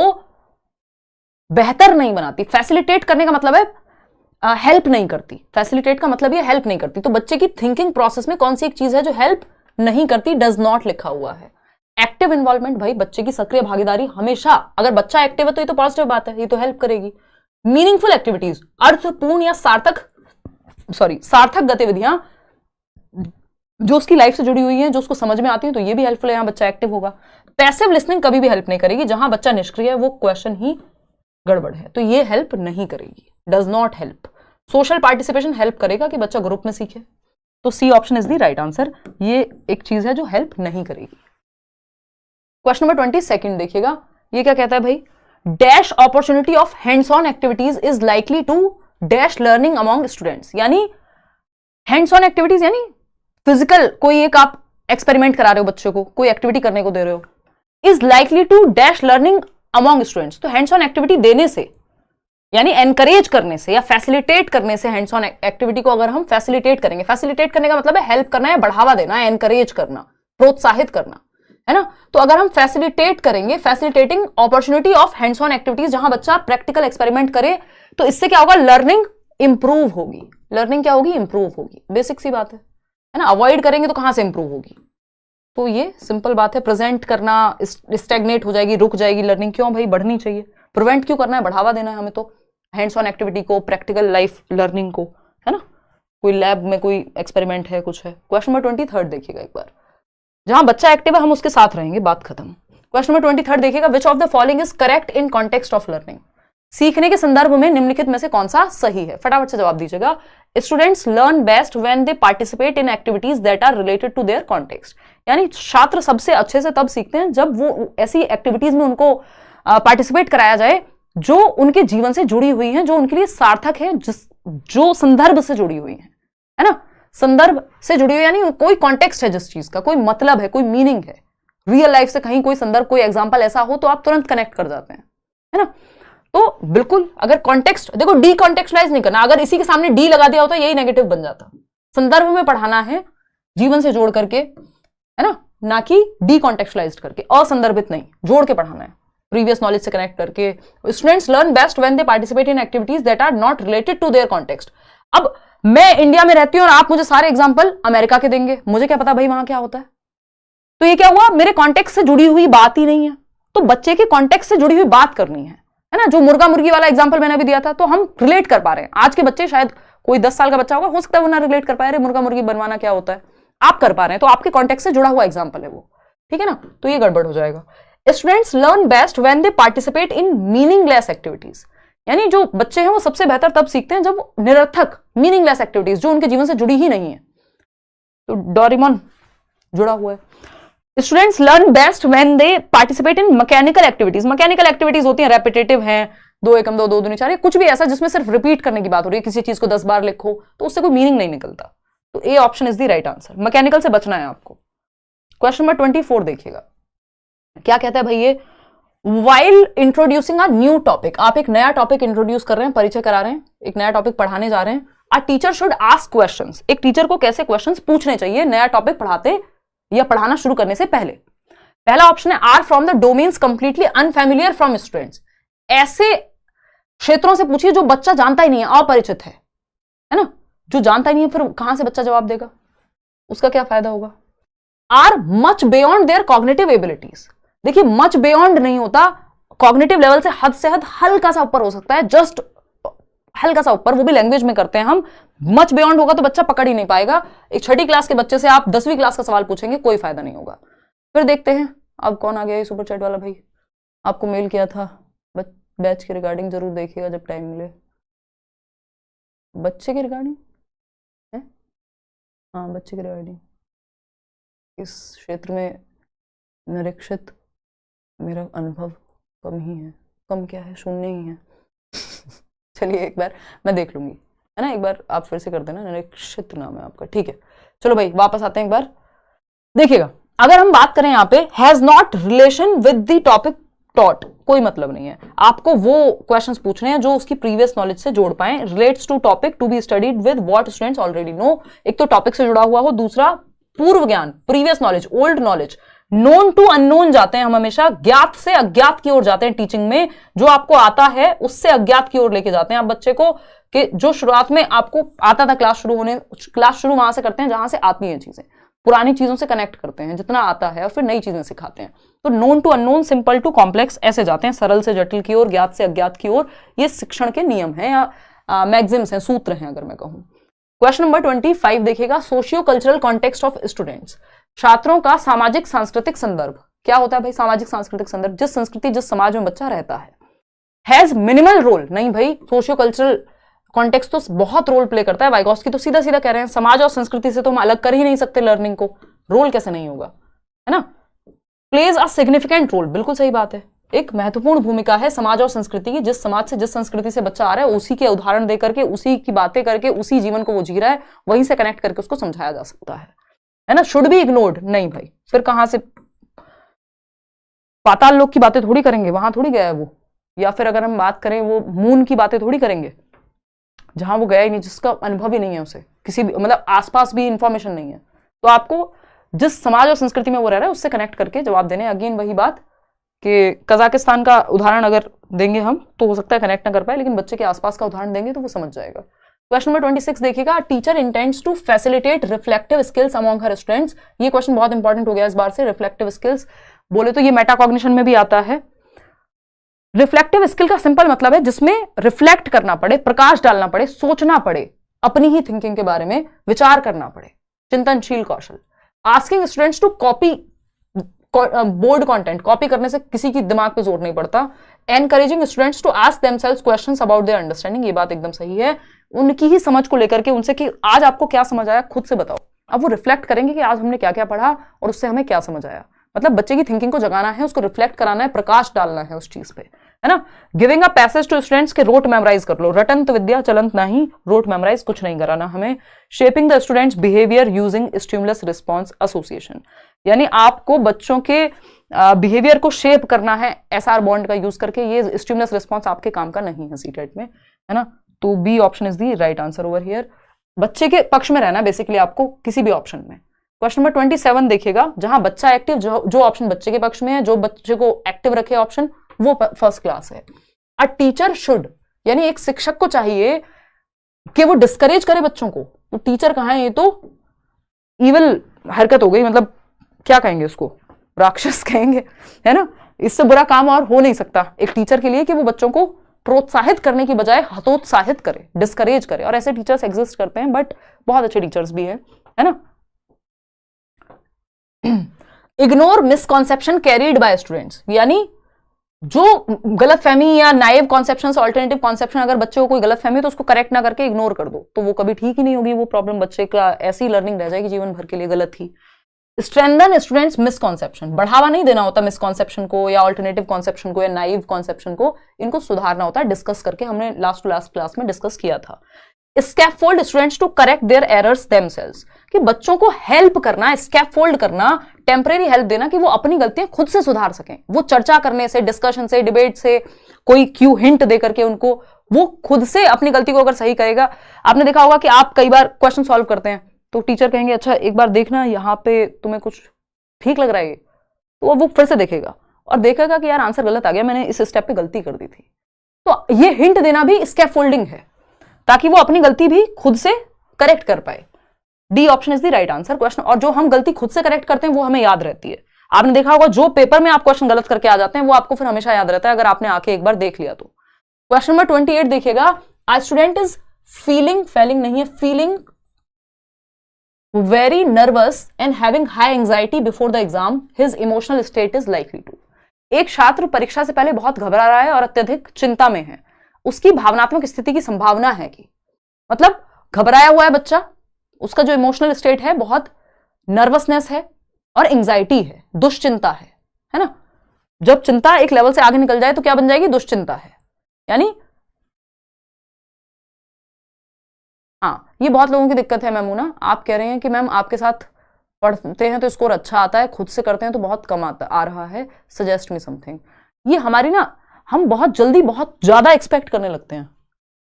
बेहतर नहीं बनाती। फैसिलिटेट करने का मतलब है हेल्प नहीं करती, फैसिलिटेट का मतलब ये हेल्प नहीं करती। तो बच्चे की थिंकिंग प्रोसेस में कौन सी एक चीज है जो हेल्प नहीं करती, डज नॉट लिखा हुआ है। एक्टिव इन्वॉल्वमेंट, भाई बच्चे की सक्रिय भागीदारी हमेशा, अगर बच्चा एक्टिव है तो ये तो पॉजिटिव बात है, ये तो हेल्प करेगी। मीनिंगफुल एक्टिविटीज, अर्थपूर्ण या सार्थक गतिविधियां जो उसकी लाइफ से जुड़ी हुई हैं, जो उसको समझ में आती है, तो ये भी हेल्पफुल है, यहां बच्चा एक्टिव होगा। पैसिव लिसनिंग कभी भी हेल्प नहीं करेगी, जहां बच्चा निष्क्रिय है वो क्वेश्चन ही गड़बड़ है, तो ये हेल्प नहीं करेगी, does not help. Social participation help करेगा कि बच्चा ग्रुप में सीखे, तो C option is the right answer. ये एक चीज है जो हेल्प नहीं करेगी। क्वेश्चन नंबर 22 देखिएगा, ये क्या कहता है भाई, dash opportunity of hands on activities is likely to dash learning among students, यानी हैंड्स ऑन एक्टिविटीज यानी फिजिकल, कोई एक आप एक्सपेरिमेंट करा रहे हो बच्चों को, कोई एक्टिविटी करने को दे रहे हो, is likely to dash learning among students. तो हैंड्स ऑन एक्टिविटी देने से, यानी एनकरेज करने से या फैसिलिटेट करने से, हैंड्स ऑन एक्टिविटी को अगर हम फैसिलिटेट करेंगे, फैसिलिटेट करने का मतलब है हेल्प करना है, बढ़ावा देना है, एनकरेज करना, प्रोत्साहित करना, है ना। तो अगर हम फैसिलिटेट करेंगे, facilitating opportunity of hands on activities, जहां बच्चा प्रैक्टिकल एक्सपेरिमेंट करे, तो इससे क्या होगा, लर्निंग इंप्रूव होगी। लर्निंग क्या होगी, इंप्रूव होगी, बेसिक सी बात है ना। अवॉइड करेंगे तो कहां से इंप्रूव होगी, तो ये सिंपल बात है। प्रेजेंट करना, स्टैग्नेट हो जाएगी, रुक जाएगी लर्निंग। क्यों भाई, बढ़नी चाहिए। प्रिवेंट क्यों करना है, बढ़ावा देना है हमें तो हैंड्स ऑन एक्टिविटी को, प्रैक्टिकल लाइफ लर्निंग को, है ना। कोई लैब में कोई एक्सपेरिमेंट है, कुछ है। क्वेश्चन नंबर 23 देखिएगा एक बार, जहां बच्चा एक्टिव है हम उसके साथ रहेंगे, बात खत्म। क्वेश्चन नंबर 23 देखिएगा, which of the following is correct in context of learning, सीखने के संदर्भ में निम्नलिखित में से कौन सा सही है, फटाफट से जवाब दीजिएगा। Students learn best when they participate in activities that are related to their context, यानी छात्र सबसे अच्छे से तब सीखते हैं जब वो ऐसी एक्टिविटीज में उनको पार्टिसिपेट कराया जाए जो उनके जीवन से जुड़ी हुई है, जो उनके लिए सार्थक है, जो संदर्भ से जुड़ी हुई है ना। संदर्भ से जुड़ी हुई यानी कोई कॉन्टेक्स्ट है जिस चीज का, कोई मतलब है, कोई मीनिंग है, रियल लाइफ से कहीं कोई संदर्भ, कोई एग्जाम्पल ऐसा हो तो आप तुरंत कनेक्ट कर जाते हैं, है ना। तो बिल्कुल, अगर कॉन्टेक्स्ट देखो, डी कॉन्टेक्चुअलाइज नहीं करना, अगर इसी के सामने डी लगा दिया होता यही नेगेटिव बन जाता। संदर्भ में पढ़ाना है, जीवन से जोड़ करके, है ना कि डी कॉन्टेक्चुअलाइज करके, असंदर्भित नहीं, जोड़ के पढ़ाना है, प्रीवियस नॉलेज से कनेक्ट करके। Students learn best when they participate in activities that are not related to their context. अब मैं इंडिया में रहती हूं और आप मुझे सारे एग्जांपल अमेरिका के देंगे, मुझे क्या पता भाई वहां क्या होता है। तो ये क्या हुआ, मेरे कॉन्टेक्स्ट से जुड़ी हुई बात ही नहीं है। तो बच्चे के कॉन्टेक्स्ट से जुड़ी हुई बात करनी है ना। जो मुर्गा मुर्गी वाला एग्जांपल मैंने अभी दिया था, तो हम रिलेट कर पा रहे हैं। आज के बच्चे, शायद कोई 10 साल का बच्चा होगा, हो सकता है वो ना रिलेट कर पाए, अरे मुर्गा मुर्गी बनवाना क्या होता है, आप कर पा रहे हैं, तो आपके कॉन्टेक्स्ट से जुड़ा हुआ एग्जांपल है वो, ठीक है ना। तो ये गड़बड़ हो जाएगा। Students learn best when they participate in meaningless activities, यानी जो बच्चे हैं वो सबसे बेहतर तब सीखते हैं जब वो निरर्थक, मीनिंगलेस एक्टिविटीज जो उनके जीवन से जुड़ी ही नहीं है। तो डोरेमोन जुड़ा हुआ है। Students learn best when they participate in mechanical activities. Mechanical activities होती हैं, रेपिटेटिव हैं, 2 एकम 2 2 दूनी 4, कुछ भी ऐसा जिसमें सिर्फ रिपीट करने की बात हो रही है, किसी चीज को 10 बार लिखो तो उससे कोई मीनिंग नहीं निकलता। तो A option is the right answer, mechanical से बचना है आपको। क्वेश्चन नंबर 24 देखिएगा, क्या कहता है भाई ये, while introducing a new topic, आप एक नया टॉपिक इंट्रोड्यूस कर रहे हैं, परिचय करा रहे हैं, एक नया टॉपिक पढ़ाने जा रहे हैं। अ टीचर शुड आस्क क्वेश्चंस, एक टीचर को कैसे क्वेश्चंस पूछने चाहिए नया टॉपिक पढ़ाते या पढ़ाना शुरू करने से पहले। पहला ऑप्शन है, are from the domains completely unfamiliar from students, ऐसे क्षेत्रों से पूछिए जो बच्चा जानता ही नहीं है, अपरिचित है ना, जो जानता ही नहीं है, फिर कहां से बच्चा जवाब देगा, उसका क्या फायदा होगा। Are much beyond their cognitive abilities, देखिए मच बियॉन्ड नहीं होता, कॉग्निटिव लेवल से हद हल्का सा ऊपर हो सकता है, जस्ट हल्का सा ऊपर, वो भी लैंग्वेज में करते हैं हम। मच बियॉन्ड होगा तो बच्चा पकड़ ही नहीं पाएगा। एक 6ठी क्लास के बच्चे से आप 10वीं क्लास का सवाल पूछेंगे, कोई फायदा नहीं होगा। फिर देखते हैं अब कौन आ गया ये सुपर चैट वाला भाई। आपको मेल किया था बैच के रिगार्डिंग, जरूर देखिएगा जब टाइम मिले। बच्चे के रिगार्डिंग है, हाँ बच्चे के रिगार्डिंग। इस क्षेत्र में निरीक्षित मेरा अनुभव कम ही है। कम क्या है, 0 ही है। चलिए एक बार मैं देख लूंगी, है ना। एक बार आप फिर से कर देना, निरीक्षित नाम है आपका, ठीक है। चलो भाई वापस आते हैं एक बार। देखिएगा अगर हम बात करें यहाँ पे has not relation with the topic taught, कोई मतलब नहीं है। आपको वो क्वेश्चंस पूछने हैं जो उसकी प्रीवियस नॉलेज से जोड़ पाए। Relates to topic to be studied with what students already know, एक तो टॉपिक से जुड़ा हुआ हो, दूसरा पूर्व ज्ञान, previous knowledge, old knowledge. Known to unknown जाते हैं हम हमेशा, ज्ञात से अज्ञात की ओर जाते हैं टीचिंग में। जो आपको आता है उससे अज्ञात की ओर लेके जाते हैं आप बच्चे को, कि जो शुरुआत में आपको आता था क्लास शुरू वहां से करते हैं जहां से आती हैं चीजें, पुरानी चीजों से कनेक्ट करते हैं जितना आता है और फिर नई चीजें सिखाते हैं। तो known to unknown, simple to complex, ऐसे जाते हैं, सरल से जटिल की ओर, ज्ञात से अज्ञात की ओर। ये शिक्षण के नियम हैं या मैग्जिम्स हैं, सूत्र हैं अगर मैं कहूं। क्वेश्चन नंबर 25 देखिएगा, socio cultural context of students, छात्रों का सामाजिक सांस्कृतिक संदर्भ। क्या होता है भाई सामाजिक सांस्कृतिक संदर्भ? जिस संस्कृति जिस समाज में बच्चा रहता है। हैज मिनिमल रोल, नहीं भाई सोशियो कल्चरल कॉन्टेक्स्ट तो बहुत रोल प्ले करता है। वाइगॉस्की तो सीधा सीधा कह रहे हैं समाज और संस्कृति से तो हम अलग कर ही नहीं सकते लर्निंग को, रोल कैसे नहीं होगा, है ना। प्लेज अ सिग्निफिकेंट रोल, बिल्कुल सही बात है, एक महत्वपूर्ण भूमिका है समाज और संस्कृति की। जिस समाज से जिस संस्कृति से बच्चा आ रहा है उसी के उदाहरण देकर के, उसी की बातें करके, उसी जीवन को वो जी रहा है, वहीं से कनेक्ट करके उसको समझाया जा सकता है ना। शुड बी इग्नोर्ड, नहीं भाई, फिर कहां से पाताल लोक की बातें थोड़ी करेंगे, वहां थोड़ी गया है वो। या फिर अगर हम बात करें वो मून की बातें थोड़ी करेंगे जहां वो गया ही नहीं, जिसका अनुभव ही नहीं है उसे, किसी भी मतलब आसपास भी इंफॉर्मेशन नहीं है। तो आपको जिस समाज और संस्कृति में वो रह रहा है उससे कनेक्ट करके जवाब देने। अगेन वही बात कि कजाकिस्तान का उदाहरण अगर देंगे हम तो हो सकता है कनेक्ट ना कर पाए, लेकिन बच्चे के आसपास का उदाहरण देंगे तो वो समझ जाएगा। क्वेश्चन नंबर 26 देखिएगा, teacher intends to facilitate reflective skills among her students. ये क्वेश्चन बहुत इंपॉर्टेंट हो गया इस बार से। रिफ्लेक्टिव स्किल्स बोले तो ये मेटाकॉग्निशन में भी आता है। रिफ्लेक्टिव स्किल का सिंपल मतलब है जिसमें रिफ्लेक्ट करना पड़े, प्रकाश डालना पड़े, सोचना पड़े, अपनी ही थिंकिंग के बारे में विचार करना पड़े, चिंतनशील कौशल। Asking students to copy board content, copy करने से किसी की दिमाग पे जोर नहीं पड़ता। Encouraging students to ask themselves questions about their understanding, ये बात एकदम सही है। उनकी ही समझ को लेकर के उनसे कि आज आपको क्या समझ आया खुद से बताओ। अब वो रिफ्लेक्ट करेंगे कि आज हमने क्या क्या पढ़ा और उससे हमें क्या समझ आया। मतलब बच्चे की थिंकिंग को जगाना है, उसको रिफ्लेक्ट कराना है, प्रकाश डालना है उस चीज पे, है ना। Giving a passage to students के रोट मेमोराइज कर लो, रटंत विद्या चलंत नहीं, रोट मेमोराइज कुछ नहीं कराना हमें। Shaping the students behaviour using stimulus response association, यानी आपको बच्चों के बिहेवियर को शेप करना है एसआर बॉन्ड का यूज करके। ये स्टिमुलस रिस्पॉन्स आपके काम का नहीं है सीटेट में, है ना। तो B option is the right answer over here. बच्चे के पक्ष में रहना बेसिकली आपको किसी भी ऑप्शन में। क्वेश्चन नंबर 27 देखिएगा, जहां बच्चा एक्टिव, जो ऑप्शन बच्चे के पक्ष में है, जो बच्चे को एक्टिव रखे ऑप्शन, वो फर्स्ट क्लास है। अ टीचर शुड, यानी एक शिक्षक को चाहिए कि वो डिस्करेज करे बच्चों को। तो टीचर कहाँ है, ये तो इविल हरकत हो गई, मतलब क्या कहेंगे उसको, राक्षस कहेंगे, है ना। इससे बुरा काम और हो नहीं सकता एक टीचर के लिए कि वो बच्चों को प्रोत्साहित करने की बजाय हतोत्साहित करे, डिस्करेज करे। और ऐसे टीचर्स एग्जिस्ट करते हैं, बट बहुत अच्छे टीचर्स भी हैं, है ना। Ignore misconception carried bye students, यानी जो गलतफहमी या नाइव कॉन्सेप्शन, ऑल्टरनेटिव कॉन्सेप्शन, अगर बच्चे को कोई गलतफहमी तो उसको करेक्ट ना करके इग्नोर कर दो, तो वो कभी ठीक ही नहीं होगी। वो प्रॉब्लम बच्चे का ऐसी लर्निंग रह जाएगी जीवन भर के लिए गलत ही। स्ट्रेंथन स्टूडेंट्स मिसकॉन्सेप्शन, बढ़ावा नहीं देना होता मिसकॉन्सेप्शन को या ऑल्टरनेटिव कॉन्सेप्शन को या नाइव कॉन्सेप्शन को, इनको सुधारना होता है डिस्कस करके। हमने लास्ट टू लास्ट क्लास में डिस्कस किया था। Scaffold students to correct their errors themselves, कि बच्चों को हेल्प करना, स्कैफोल्ड करना, टेम्परेरी हेल्प देना कि वो अपनी गलतियां खुद से सुधार सकें। वो चर्चा करने से, डिस्कशन से, डिबेट से, कोई क्यू हिंट दे करके उनको, वो खुद से अपनी गलती को अगर सही करेगा। आपने देखा होगा कि आप कई बार क्वेश्चन सॉल्व करते हैं तो टीचर कहेंगे अच्छा एक बार देखना यहाँ पे तुम्हें कुछ ठीक लग रहा है, तो वो फिर से देखेगा और देखेगा कि यार आंसर गलत आ गया, मैंने इस स्टेप पे गलती कर दी थी। तो ये हिंट देना भी स्कैफोल्डिंग है, ताकि वो अपनी गलती भी खुद से करेक्ट कर पाए। D option is the right answer question. और जो हम गलती खुद से करेक्ट करते हैं वो हमें याद रहती है। आपने देखा होगा जो पेपर में आप क्वेश्चन गलत करके आ जाते हैं वो आपको फिर हमेशा याद रहता है, अगर आपने आके एक बार देख लिया तो। क्वेश्चन नंबर 28 देखिएगा, A student is feeling नहीं है, feeling very nervous and having high anxiety before the exam. His emotional state is likely to. एक छात्र परीक्षा से पहले बहुत घबरा रहा है और अत्यधिक चिंता में है, उसकी भावनात्मक स्थिति की संभावना है कि, मतलब घबराया हुआ है बच्चा, उसका जो इमोशनल स्टेट है बहुत नर्वसनेस है और एंजाइटी है, दुश्चिंता है ना। जब चिंता एक लेवल से आगे निकल जाए तो क्या बन जाएगी, दुश्चिंता है। यानी हाँ, ये बहुत लोगों की दिक्कत है मैमूना। आप कह रहे हैं कि मैम आपके साथ पढ़ते हैं तो स्कोर अच्छा आता है, खुद से करते हैं तो बहुत कम आ रहा है, सजेस्ट मी समथिंग। ये हमारी ना, हम बहुत जल्दी बहुत ज्यादा एक्सपेक्ट करने लगते हैं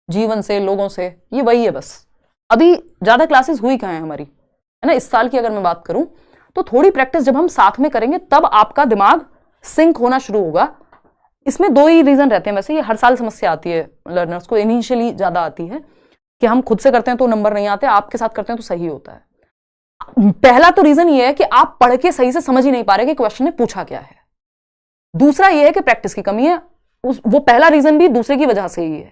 जीवन से, लोगों से, ये वही है बस। अभी ज्यादा क्लासेस हुई कहाँ है हमारी, है ना। इस साल की अगर मैं बात करूं तो थोड़ी प्रैक्टिस जब हम साथ में करेंगे तब आपका दिमाग सिंक होना शुरू होगा। इसमें दो ही रीजन रहते हैं, वैसे ये हर साल समस्या आती है लर्नर्स को, इनिशियली ज्यादा आती है कि हम खुद से करते हैं तो नंबर नहीं आते, आपके साथ करते हैं तो सही होता है। पहला तो रीजन ये है कि आप पढ़ के सही से समझ ही नहीं पा रहे कि क्वेश्चन ने पूछा क्या है। दूसरा ये है कि प्रैक्टिस की कमी है। वो पहला रीजन भी दूसरे की वजह से ही है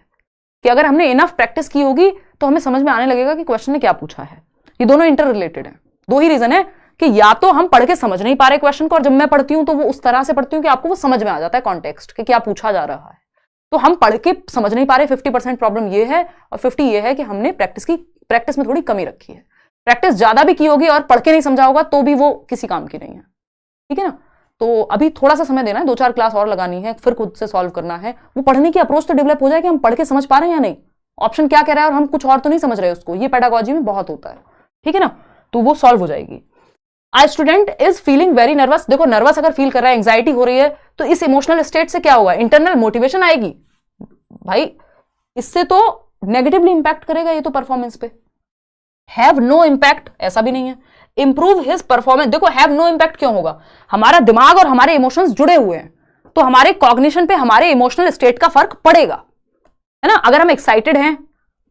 कि अगर हमने इनफ प्रैक्टिस की होगी तो हमें समझ में आने लगेगा कि क्वेश्चन ने क्या पूछा है। ये दोनों इंटर रिलेटेड है। दो ही रीजन है कि या तो हम पढ़ के समझ नहीं पा रहे क्वेश्चन को, और जब मैं पढ़ती हूं तो वो उस तरह से पढ़ती हूं कि आपको वो समझ में आ जाता है कॉन्टेक्स्ट कि क्या पूछा जा रहा है। तो हम पढ़ के समझ नहीं पा रहे, 50% प्रॉब्लम ये है, और 50 ये है कि हमने प्रैक्टिस में थोड़ी कमी रखी है। प्रैक्टिस ज्यादा भी की होगी और पढ़ के नहीं समझा होगा तो भी वो किसी काम की नहीं है, ठीक है ना। तो अभी थोड़ा सा समय देना है, 2-4 क्लास और लगानी है, फिर खुद से सॉल्व करना है। वो पढ़ने की अप्रोच तो डेवलप हो जाए कि हम पढ़ के समझ पा रहे हैं या नहीं, ऑप्शन क्या कह रहा है और हम कुछ और तो नहीं समझ रहे उसको। ये पेडागोजी में बहुत होता है, ठीक है ना। तो वो सॉल्व हो जाएगी। A student is feeling very nervous। देखो, नर्वस अगर फील कर रहा है, एंजाइटी हो रही है, तो इस इमोशनल स्टेट से क्या होगा, इंटरनल मोटिवेशन आएगी भाई। इससे तो नेगेटिवली इंपैक्ट करेगा ये तो परफॉर्मेंस पे। हैव नो इंपैक्ट, ऐसा भी नहीं है। इंप्रूव हिज परफॉर्मेंस, देखो हैव नो इंपैक्ट क्यों होगा, हमारा दिमाग और हमारे इमोशंस जुड़े हुए हैं, तो हमारे कॉग्निशन पे हमारे इमोशनल स्टेट का फर्क पड़ेगा, है ना। अगर हम एक्साइटेड हैं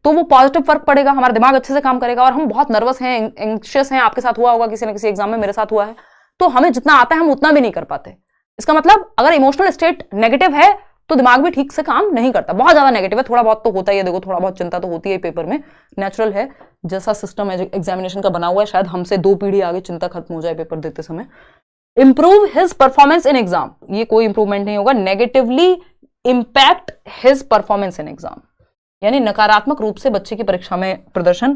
तो वो पॉजिटिव फर्क पड़ेगा, हमारा दिमाग अच्छे से काम करेगा। और हम बहुत नर्वस हैं, एंग्शियस हैं, आपके साथ हुआ होगा किसी ना किसी एग्जाम में, मेरे साथ हुआ है, तो हमें जितना आता है हम उतना भी नहीं कर पाते। इसका मतलब अगर इमोशनल स्टेट नेगेटिव है तो दिमाग भी ठीक से काम नहीं करता। बहुत ज्यादा नेगेटिव है, थोड़ा बहुत तो होता ही है, देखो थोड़ा बहुत चिंता तो होती है पेपर में, नेचुरल है, जैसा सिस्टम एग्जामिनेशन का बना हुआ है। शायद हमसे 2 पीढ़ी आगे चिंता खत्म हो जाए पेपर देते समय। Improve his performance in exam, ये कोई इंप्रूवमेंट नहीं होगा। Negatively impact his performance in exam, यानी नकारात्मक रूप से बच्चे की परीक्षा में प्रदर्शन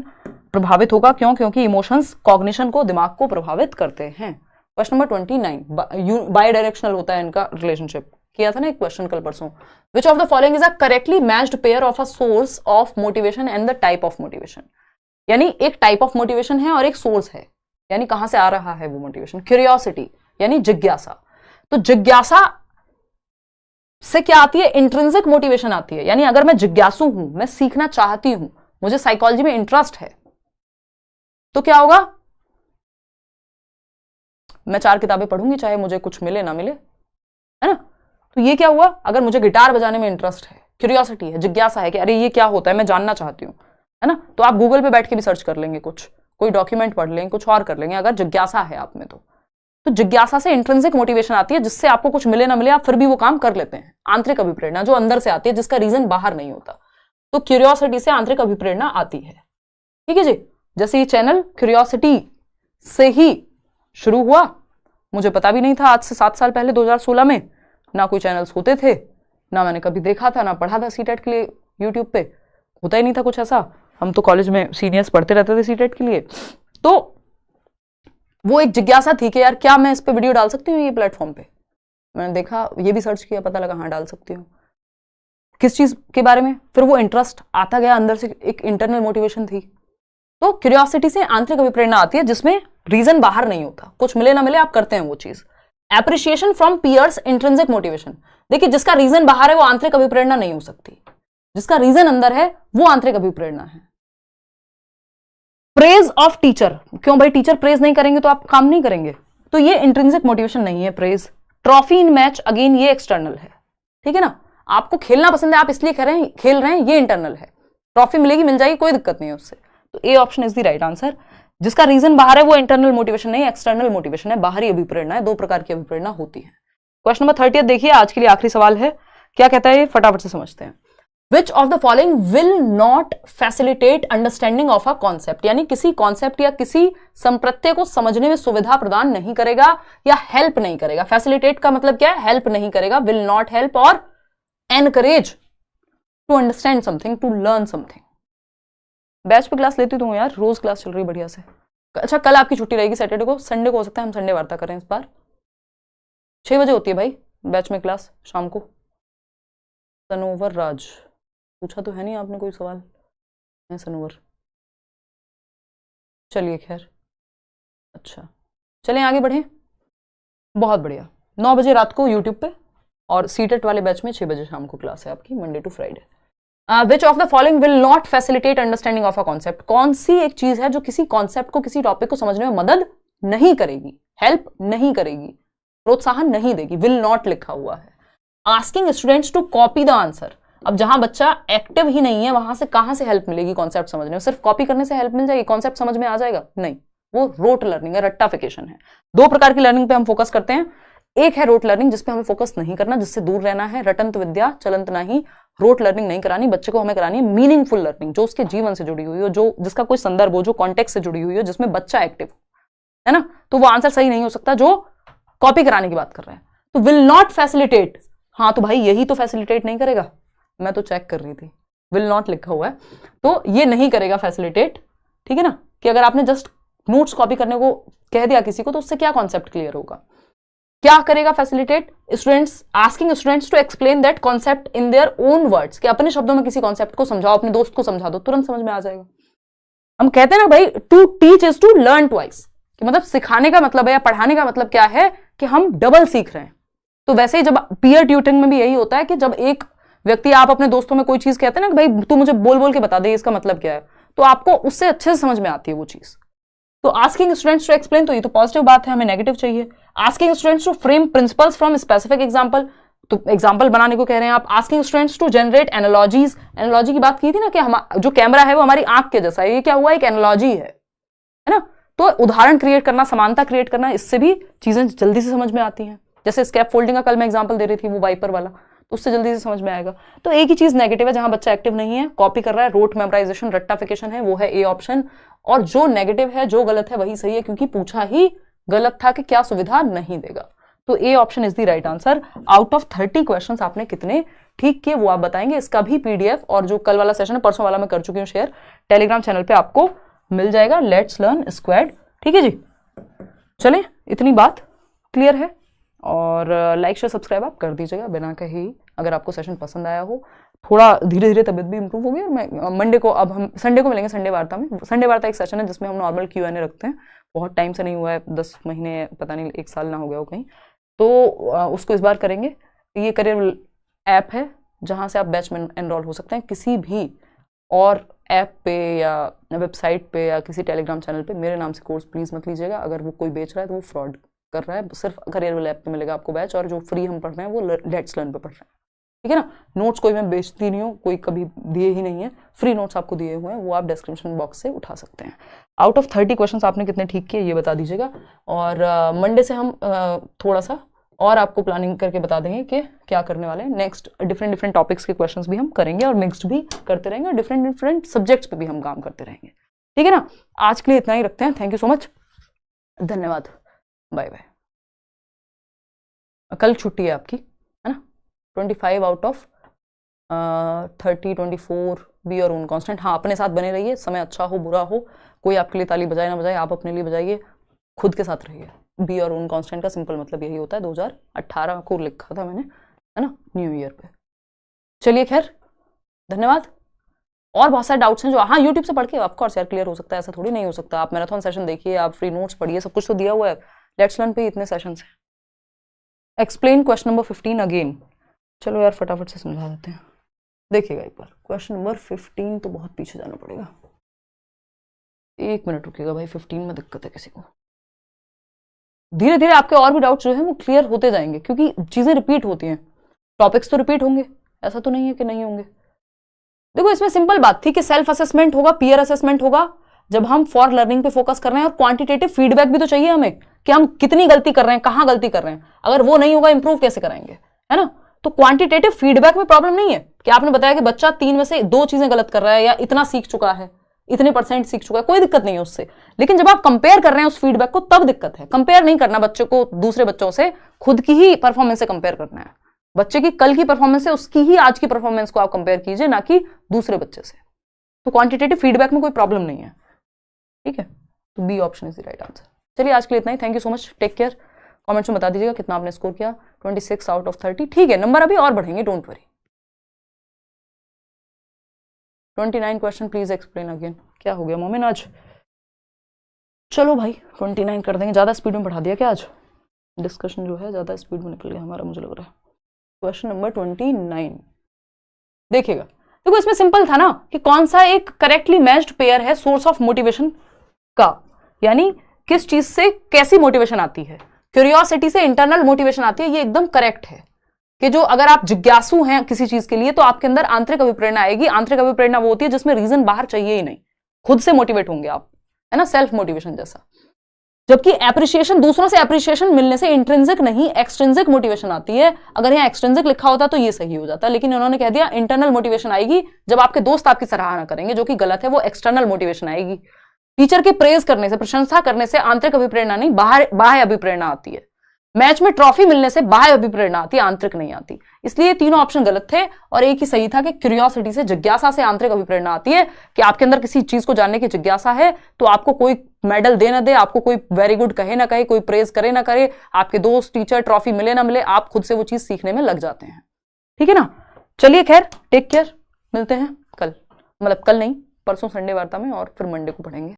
प्रभावित होगा। क्यों? क्योंकि इमोशंस कॉग्निशन को, दिमाग को प्रभावित करते हैं। क्वेश्चन नंबर 29, बाई डायरेक्शनल होता है इनका रिलेशनशिप, किया था ना एक क्वेश्चन कल परसों। विच of the following is a correctly matched pair of a source of motivation and the type of motivation. यानी एक टाइप ऑफ मोटिवेशन है और एक सोर्स है, यानी कहां से आ रहा है वो मोटिवेशन। क्यूरियोसिटी यानी जिज्ञासा, तो जिज्ञासा से क्या आती है, इंट्रिंसिक मोटिवेशन आती है। यानी अगर मैं जिज्ञासु हूं, मैं सीखना चाहती हूं, मुझे साइकोलॉजी में इंटरेस्ट है, तो क्या होगा, मैं 4 किताबें पढ़ूंगी चाहे मुझे कुछ मिले ना मिले, है ना। तो ये क्या हुआ, अगर मुझे गिटार बजाने में इंटरेस्ट है, क्यूरियोसिटी है, जिज्ञासा है कि अरे ये क्या होता है, मैं जानना चाहती हूं, है ना, तो आप गूगल पे बैठ के भी सर्च कर लेंगे, कोई डॉक्यूमेंट पढ़ लेंगे, कुछ और कर लेंगे, अगर जिज्ञासा है आप में तो जिज्ञासा से इंट्रिंसिक मोटिवेशन आती है, जिससे आपको कुछ मिले ना मिले आप फिर भी वो काम कर लेते हैं। आंतरिक अभिप्रेरणा जो अंदर से आती है, जिसका रीजन बाहर नहीं होता, तो क्यूरियोसिटी से आंतरिक अभिप्रेरणा आती है, ठीक है जी। जैसे ये चैनल क्यूरियोसिटी से ही शुरू हुआ, मुझे पता भी नहीं था आज से 7 साल पहले 2016 में, ना कोई चैनल्स होते थे, ना मैंने कभी देखा था, ना पढ़ा था सीटेट के लिए यूट्यूब पे, होता ही नहीं था कुछ ऐसा। हम तो कॉलेज में सीनियर्स पढ़ते रहते थे सीटेट के लिए, तो वो एक जिज्ञासा थी कि यार क्या मैं इस पे वीडियो डाल सकती हूँ ये प्लेटफॉर्म पे। मैंने देखा, ये भी सर्च किया, पता लगा हाँ डाल सकती हूँ। किस चीज के बारे में, फिर वो इंटरेस्ट आता गया, अंदर से एक इंटरनल मोटिवेशन थी। तो क्यूरियोसिटी से आंतरिक अभिप्रेरणा आती है, जिसमें रीजन बाहर नहीं होता, कुछ मिले ना मिले आप करते हैं वो चीज। Appreciation from peers, intrinsic motivation. देखिए, जिसका रीजन बाहर है वो आंतरिक अभिप्रेरणा नहीं हो सकती, जिसका रीजन अंदर है वो आंतरिक अभिप्रेरणा है। प्रेज ऑफ टीचर, क्यों भाई, टीचर प्रेज नहीं करेंगे तो आप काम नहीं करेंगे, तो ये इंट्रिंसिक मोटिवेशन नहीं है praise. Trophy in match, again ये एक्सटर्नल है, ठीक है ना। आपको खेलना पसंद है, आप इसलिए खेल रहे हैं, ये इंटरनल है। ट्रॉफी मिलेगी, मिल जाएगी, कोई दिक्कत नहीं है उससे। तो A option is the right answer. जिसका रीजन बाहर है वो इंटरनल मोटिवेशन नहीं, एक्सटर्नल मोटिवेशन है, बाहरी अभिप्रेरणा है। 2 प्रकार की अभिप्रेरणा होती है। क्वेश्चन नंबर 30 देखिए, आज के लिए आखिरी सवाल है। क्या कहता है ये, फटाफट से समझते हैं। विच of the following will not facilitate understanding of a concept, यानी किसी कॉन्सेप्ट या किसी संप्रत्यय को समझने में सुविधा प्रदान नहीं करेगा या हेल्प नहीं करेगा। फैसिलिटेट का मतलब क्या है? हेल्प नहीं करेगा, विल नॉट हेल्प और encourage to understand something, to learn something. Batch पे क्लास लेती हूँ यार, रोज क्लास चल रही बढ़िया से। अच्छा, कल आपकी छुट्टी रहेगी सैटरडे को, संडे को हो सकता है हम संडे वार्ता करें इस बार। 6 बजे होती है भाई बैच में क्लास शाम को। सनोवर राज, पूछा तो है नहीं आपने कोई सवाल है? सनोवर, चलिए खैर, अच्छा चलें आगे बढ़ें। बहुत बढ़िया, 9 बजे रात को यूट्यूब पे, और सीटेट वाले बैच में 6 बजे शाम को क्लास है आपकी, Monday to Friday. Which of the following will not facilitate understanding of a concept, कौन सी एक चीज है जो किसी कॉन्सेप्ट को, किसी टॉपिक को समझने में मदद नहीं करेगी, हेल्प नहीं करेगी, प्रोत्साहन नहीं देगी। विल नॉट लिखा हुआ है। Asking students to copy the answer, अब जहां बच्चा एक्टिव ही नहीं है वहां से कहां से हेल्प मिलेगी कॉन्सेप्ट समझने में? सिर्फ कॉपी करने से हेल्प मिल जाएगी, कॉन्सेप्ट समझ में आ जाएगा? नहीं, वो रोट लर्निंग है, रट्टाफिकेशन है। 2 प्रकार की लर्निंग पे हम फोकस करते हैं। एक है रोट लर्निंग, जिसपे हमें फोकस नहीं करना, जिससे दूर रहना है। रटंत विद्या चलंत नहीं, रोट लर्निंग नहीं करानी बच्चे को, हमें करानी है मीनिंगफुल लर्निंग, जो उसके जीवन से जुड़ी हुई हो, जो जिसका कोई संदर्भ हो, जो कॉन्टेक्स्ट से जुड़ी हुई हो, जिसमें बच्चा एक्टिव है ना। तो वो आंसर सही नहीं हो सकता जो कॉपी कराने की बात कर रहे हैं। तो विल नॉट फैसिलिटेट, हाँ तो भाई यही तो फैसिलिटेट नहीं करेगा, मैं तो चेक कर रही थी, विल नॉट लिखा हुआ है तो ये नहीं करेगा फैसिलिटेट, ठीक है ना। कि अगर आपने जस्ट नोट्स कॉपी करने को कह दिया किसी को तो उससे क्या कॉन्सेप्ट क्लियर होगा? क्या करेगा facilitate? Students, asking students to explain that concept in their own words, कि अपने शब्दों में किसी कॉन्सेप्ट को समझाओ, अपने दोस्त को समझा दो, तुरंत समझ में आ जाएगा। हम कहते हैं ना भाई, to teach is to learn twice, कि मतलब सिखाने का मतलब है या पढ़ाने का मतलब क्या है कि हम डबल सीख रहे हैं। तो वैसे ही जब पीयर ट्यूटरिंग में भी यही होता है कि जब एक व्यक्ति, आप अपने दोस्तों में कोई चीज कहते हैं ना कि भाई तू मुझे बोल बोल के बता दे इसका मतलब क्या है, तो आपको उससे अच्छे से समझ में आती है वो चीज। तो आस्किंग स्टूडेंट्स टू एक्सप्लेन, तो ये तो पॉजिटिव बात है, हमें नेगेटिव चाहिए। Asking students to frame principles from specific example, तो एग्जांपल बनाने को कह रहे हैं आप। Asking students to generate analogies, analogy की बात की थी ना कि हम जो कैमरा है वो हमारी आंख के जैसा है, ये क्या हुआ? एक एनालॉजी है ना। तो उदाहरण क्रिएट करना, समानता क्रिएट करना, इससे भी चीजें जल्दी से समझ में आती हैं। जैसे स्कैप फोल्डिंग का कल मैं एग्जाम्पल दे रही थी, वो वाइपर वाला, तो उससे जल्दी से समझ में आएगा। तो एक ही चीज नेगेटिव है, जहां बच्चा एक्टिव नहीं है, कॉपी कर रहा है, रोट मेमोराइजेशन, रट्टाफिकेशन है, वो है ए ऑप्शन। और जो नेगेटिव है, जो गलत है, वही सही है, क्योंकि पूछा ही गलत था कि क्या सुविधा नहीं देगा। तो A option is the right answer. Out of 30 questions आपने कितने ठीक किए वो आप बताएंगे। इसका भी पीडीएफ और जो कल वाला सेशन है, परसों वाला मैं कर चुकी हूँ शेयर, टेलीग्राम चैनल पे आपको मिल जाएगा, लेट्स लर्न स्क्वाड, ठीक है जी। चलें, इतनी बात क्लियर है, और लाइक शेयर सब्सक्राइब आप कर दीजिएगा बिना कहीं। अगर आपको सेशन पसंद आया हो, थोड़ा धीरे धीरे तबियत भी इंप्रूव होगी, और मैं मंडे को, अब हम संडे को मिलेंगे संडे वार्ता में। संडे वार्ता एक सेशन है जिसमें हम नॉर्मल Q&A रखते हैं, बहुत टाइम से नहीं हुआ है, 10 महीने पता नहीं 1 साल ना हो गया हो कहीं, तो उसको इस बार करेंगे। ये करियर ऐप है जहाँ से आप बैच में एनरोल हो सकते हैं, किसी भी और ऐप पे या वेबसाइट पे या किसी टेलीग्राम चैनल पे मेरे नाम से कोर्स प्लीज़ मत लीजिएगा। अगर वो कोई बेच रहा है तो वो फ्रॉड कर रहा है। सिर्फ करियर ऐप पे मिलेगा आपको बैच, और जो फ्री हम पढ़ रहे हैं वो लेट्स लर्न पे पढ़ रहे हैं, ठीक है ना। नोट्स कोई मैं बेचती नहीं हूँ, कोई कभी दिए ही नहीं है, फ्री नोट्स आपको दिए हुए हैं, वो आप डिस्क्रिप्शन बॉक्स से उठा सकते हैं। आउट ऑफ 30 क्वेश्चंस आपने कितने ठीक किए ये बता दीजिएगा, और मंडे से हम थोड़ा सा और आपको प्लानिंग करके बता देंगे कि क्या करने वाले हैं। नेक्स्ट डिफरेंट टॉपिक्स के क्वेश्चंस भी हम करेंगे, और मिक्स्ड भी करते रहेंगे, और डिफरेंट सब्जेक्ट्स पे भी हम काम करते रहेंगे, ठीक है ना। आज के लिए इतना ही रखते हैं, थैंक यू सो मच, धन्यवाद, बाय बाय। कल छुट्टी है आपकी, है ना। 25 आउट ऑफ 30, 24 बी और ओन कांस्टेंट। हाँ, अपने साथ बने रहिए, समय अच्छा हो बुरा हो, कोई आपके लिए ताली बजाए ना बजाए, आप अपने लिए बजाइए, खुद के साथ रहिए। बी और ओन कांस्टेंट का सिंपल मतलब यही होता है, 2018 को लिखा था मैंने, है ना, न्यू ईयर पे। चलिए खैर, धन्यवाद। और बहुत सारे डाउट्स हैं जो, हाँ यूट्यूब से पढ़ के ऑफकोर्स यार क्लियर हो सकता है, ऐसा थोड़ी नहीं हो सकता। आप मैराथन सेशन देखिए, आप फ्री नोट्स पढ़िए, सब कुछ तो दिया हुआ है, लेट्स लर्न पे इतने सेशंस हैं। Explain question number 15 again. चलो यार फटाफट से समझा देते हैं, देखिएगा एक बार। क्वेश्चन नंबर 15 तो बहुत पीछे जाना पड़ेगा, 1 मिनट रुकिएगा भाई, 15 में दिक्कत है किसी को। धीरे धीरे आपके और भी डाउट्स जो है वो क्लियर होते जाएंगे, क्योंकि चीजें रिपीट होती हैं, टॉपिक्स तो रिपीट होंगे, ऐसा तो नहीं है कि नहीं होंगे। देखो इसमें सिंपल बात थी कि सेल्फ असेसमेंट होगा, पीयर असेसमेंट होगा, जब हम फॉर लर्निंग पे फोकस कर रहे हैं, और क्वांटिटेटिव फीडबैक भी तो चाहिए हमें कि हम कितनी गलती कर रहे हैं, कहाँ गलती कर रहे हैं। अगर वो नहीं होगा, इंप्रूव कैसे कराएंगे, है ना। तो क्वांटिटेटिव फीडबैक में प्रॉब्लम नहीं है कि आपने बताया कि बच्चा 3 में से 2 चीजें गलत कर रहा है या इतना सीख चुका है, इतने % सीख चुका है, कोई दिक्कत नहीं है उससे। लेकिन जब आप कंपेयर कर रहे हैं उस फीडबैक को, तब दिक्कत है। कंपेयर नहीं करना बच्चे को दूसरे बच्चों से, खुद की ही परफॉर्मेंस से कंपेयर करना है। बच्चे की कल की परफॉर्मेंस है, उसकी ही आज की परफॉर्मेंस को आप कंपेयर कीजिए, ना कि दूसरे बच्चे से। तो क्वांटिटेटिव फीडबैक में कोई प्रॉब्लम नहीं है, ठीक है। तो B option is the right answer. चलिए आज के लिए इतना ही। Thank you so much, take care. Comments में बता दीजिएगा कितना आपने स्कोर किया। 26 आउट ऑफ 30, ठीक है। नंबर अभी और बढ़ेंगे, don't worry. 29 question, please explain again. क्या हो गया मोमिन आज? चलो भाई 29 कर देंगे। ज्यादा स्पीड में बढ़ा दिया क्या आज? डिस्कशन जो है ज्यादा स्पीड में निकल गया हमारा, मुझे लग रहा है। क्वेश्चन नंबर 29 देखिएगा। देखो इसमें सिंपल था ना कि कौन सा एक करेक्टली मैच्ड पेयर है सोर्स ऑफ मोटिवेशन का, यानी किस चीज से कैसी मोटिवेशन आती है। क्यूरियोसिटी से इंटरनल मोटिवेशन आती है, ये एकदम करेक्ट है कि जो अगर आप जिज्ञासु हैं किसी चीज के लिए तो आपके अंदर आंतरिक अभिप्रेरणा आएगी। आंतरिक अभिप्रेरणा वो होती है जिसमें रीजन बाहर चाहिए ही नहीं, खुद से मोटिवेट होंगे आप, है ना, सेल्फ मोटिवेशन जैसा। जबकि एप्रिसिएशन, दूसरों से एप्रिसिएशन मिलने से इंट्रिंसिक नहीं एक्सट्रिंसिक मोटिवेशन आती है। अगर यहाँ एक्सट्रिंसिक लिखा होता तो ये सही हो जाता, लेकिन उन्होंने कह दिया इंटरनल मोटिवेशन आएगी जब आपके दोस्त आपकी सराहना करेंगे, जो कि गलत है। वो एक्सटर्नल मोटिवेशन आएगी। टीचर के प्रेज करने से, प्रशंसा करने से आंतरिक अभिप्रेरणा नहीं, बाह्य अभिप्रेरणा आती है। मैच में ट्रॉफी मिलने से बाह्य अभिप्रेरणा आती है, आंतरिक नहीं आती। इसलिए ये तीनों ऑप्शन गलत थे और एक ही सही था कि क्यूरियोसिटी से, जिज्ञासा से आंतरिक अभिप्रेरणा आती है। कि आपके अंदर किसी चीज को जानने की जिज्ञासा है तो आपको कोई मेडल दे ना दे, आपको कोई वेरी गुड कहे ना कहे, कोई प्रेज करे ना करे, आपके दोस्त टीचर ट्रॉफी मिले ना मिले, आप खुद से वो चीज सीखने में लग जाते हैं, ठीक है ना। चलिए खैर, टेक केयर, मिलते हैं कल, मतलब कल नहीं, परसों संडे वार्ता में, और फिर मंडे को पढ़ेंगे।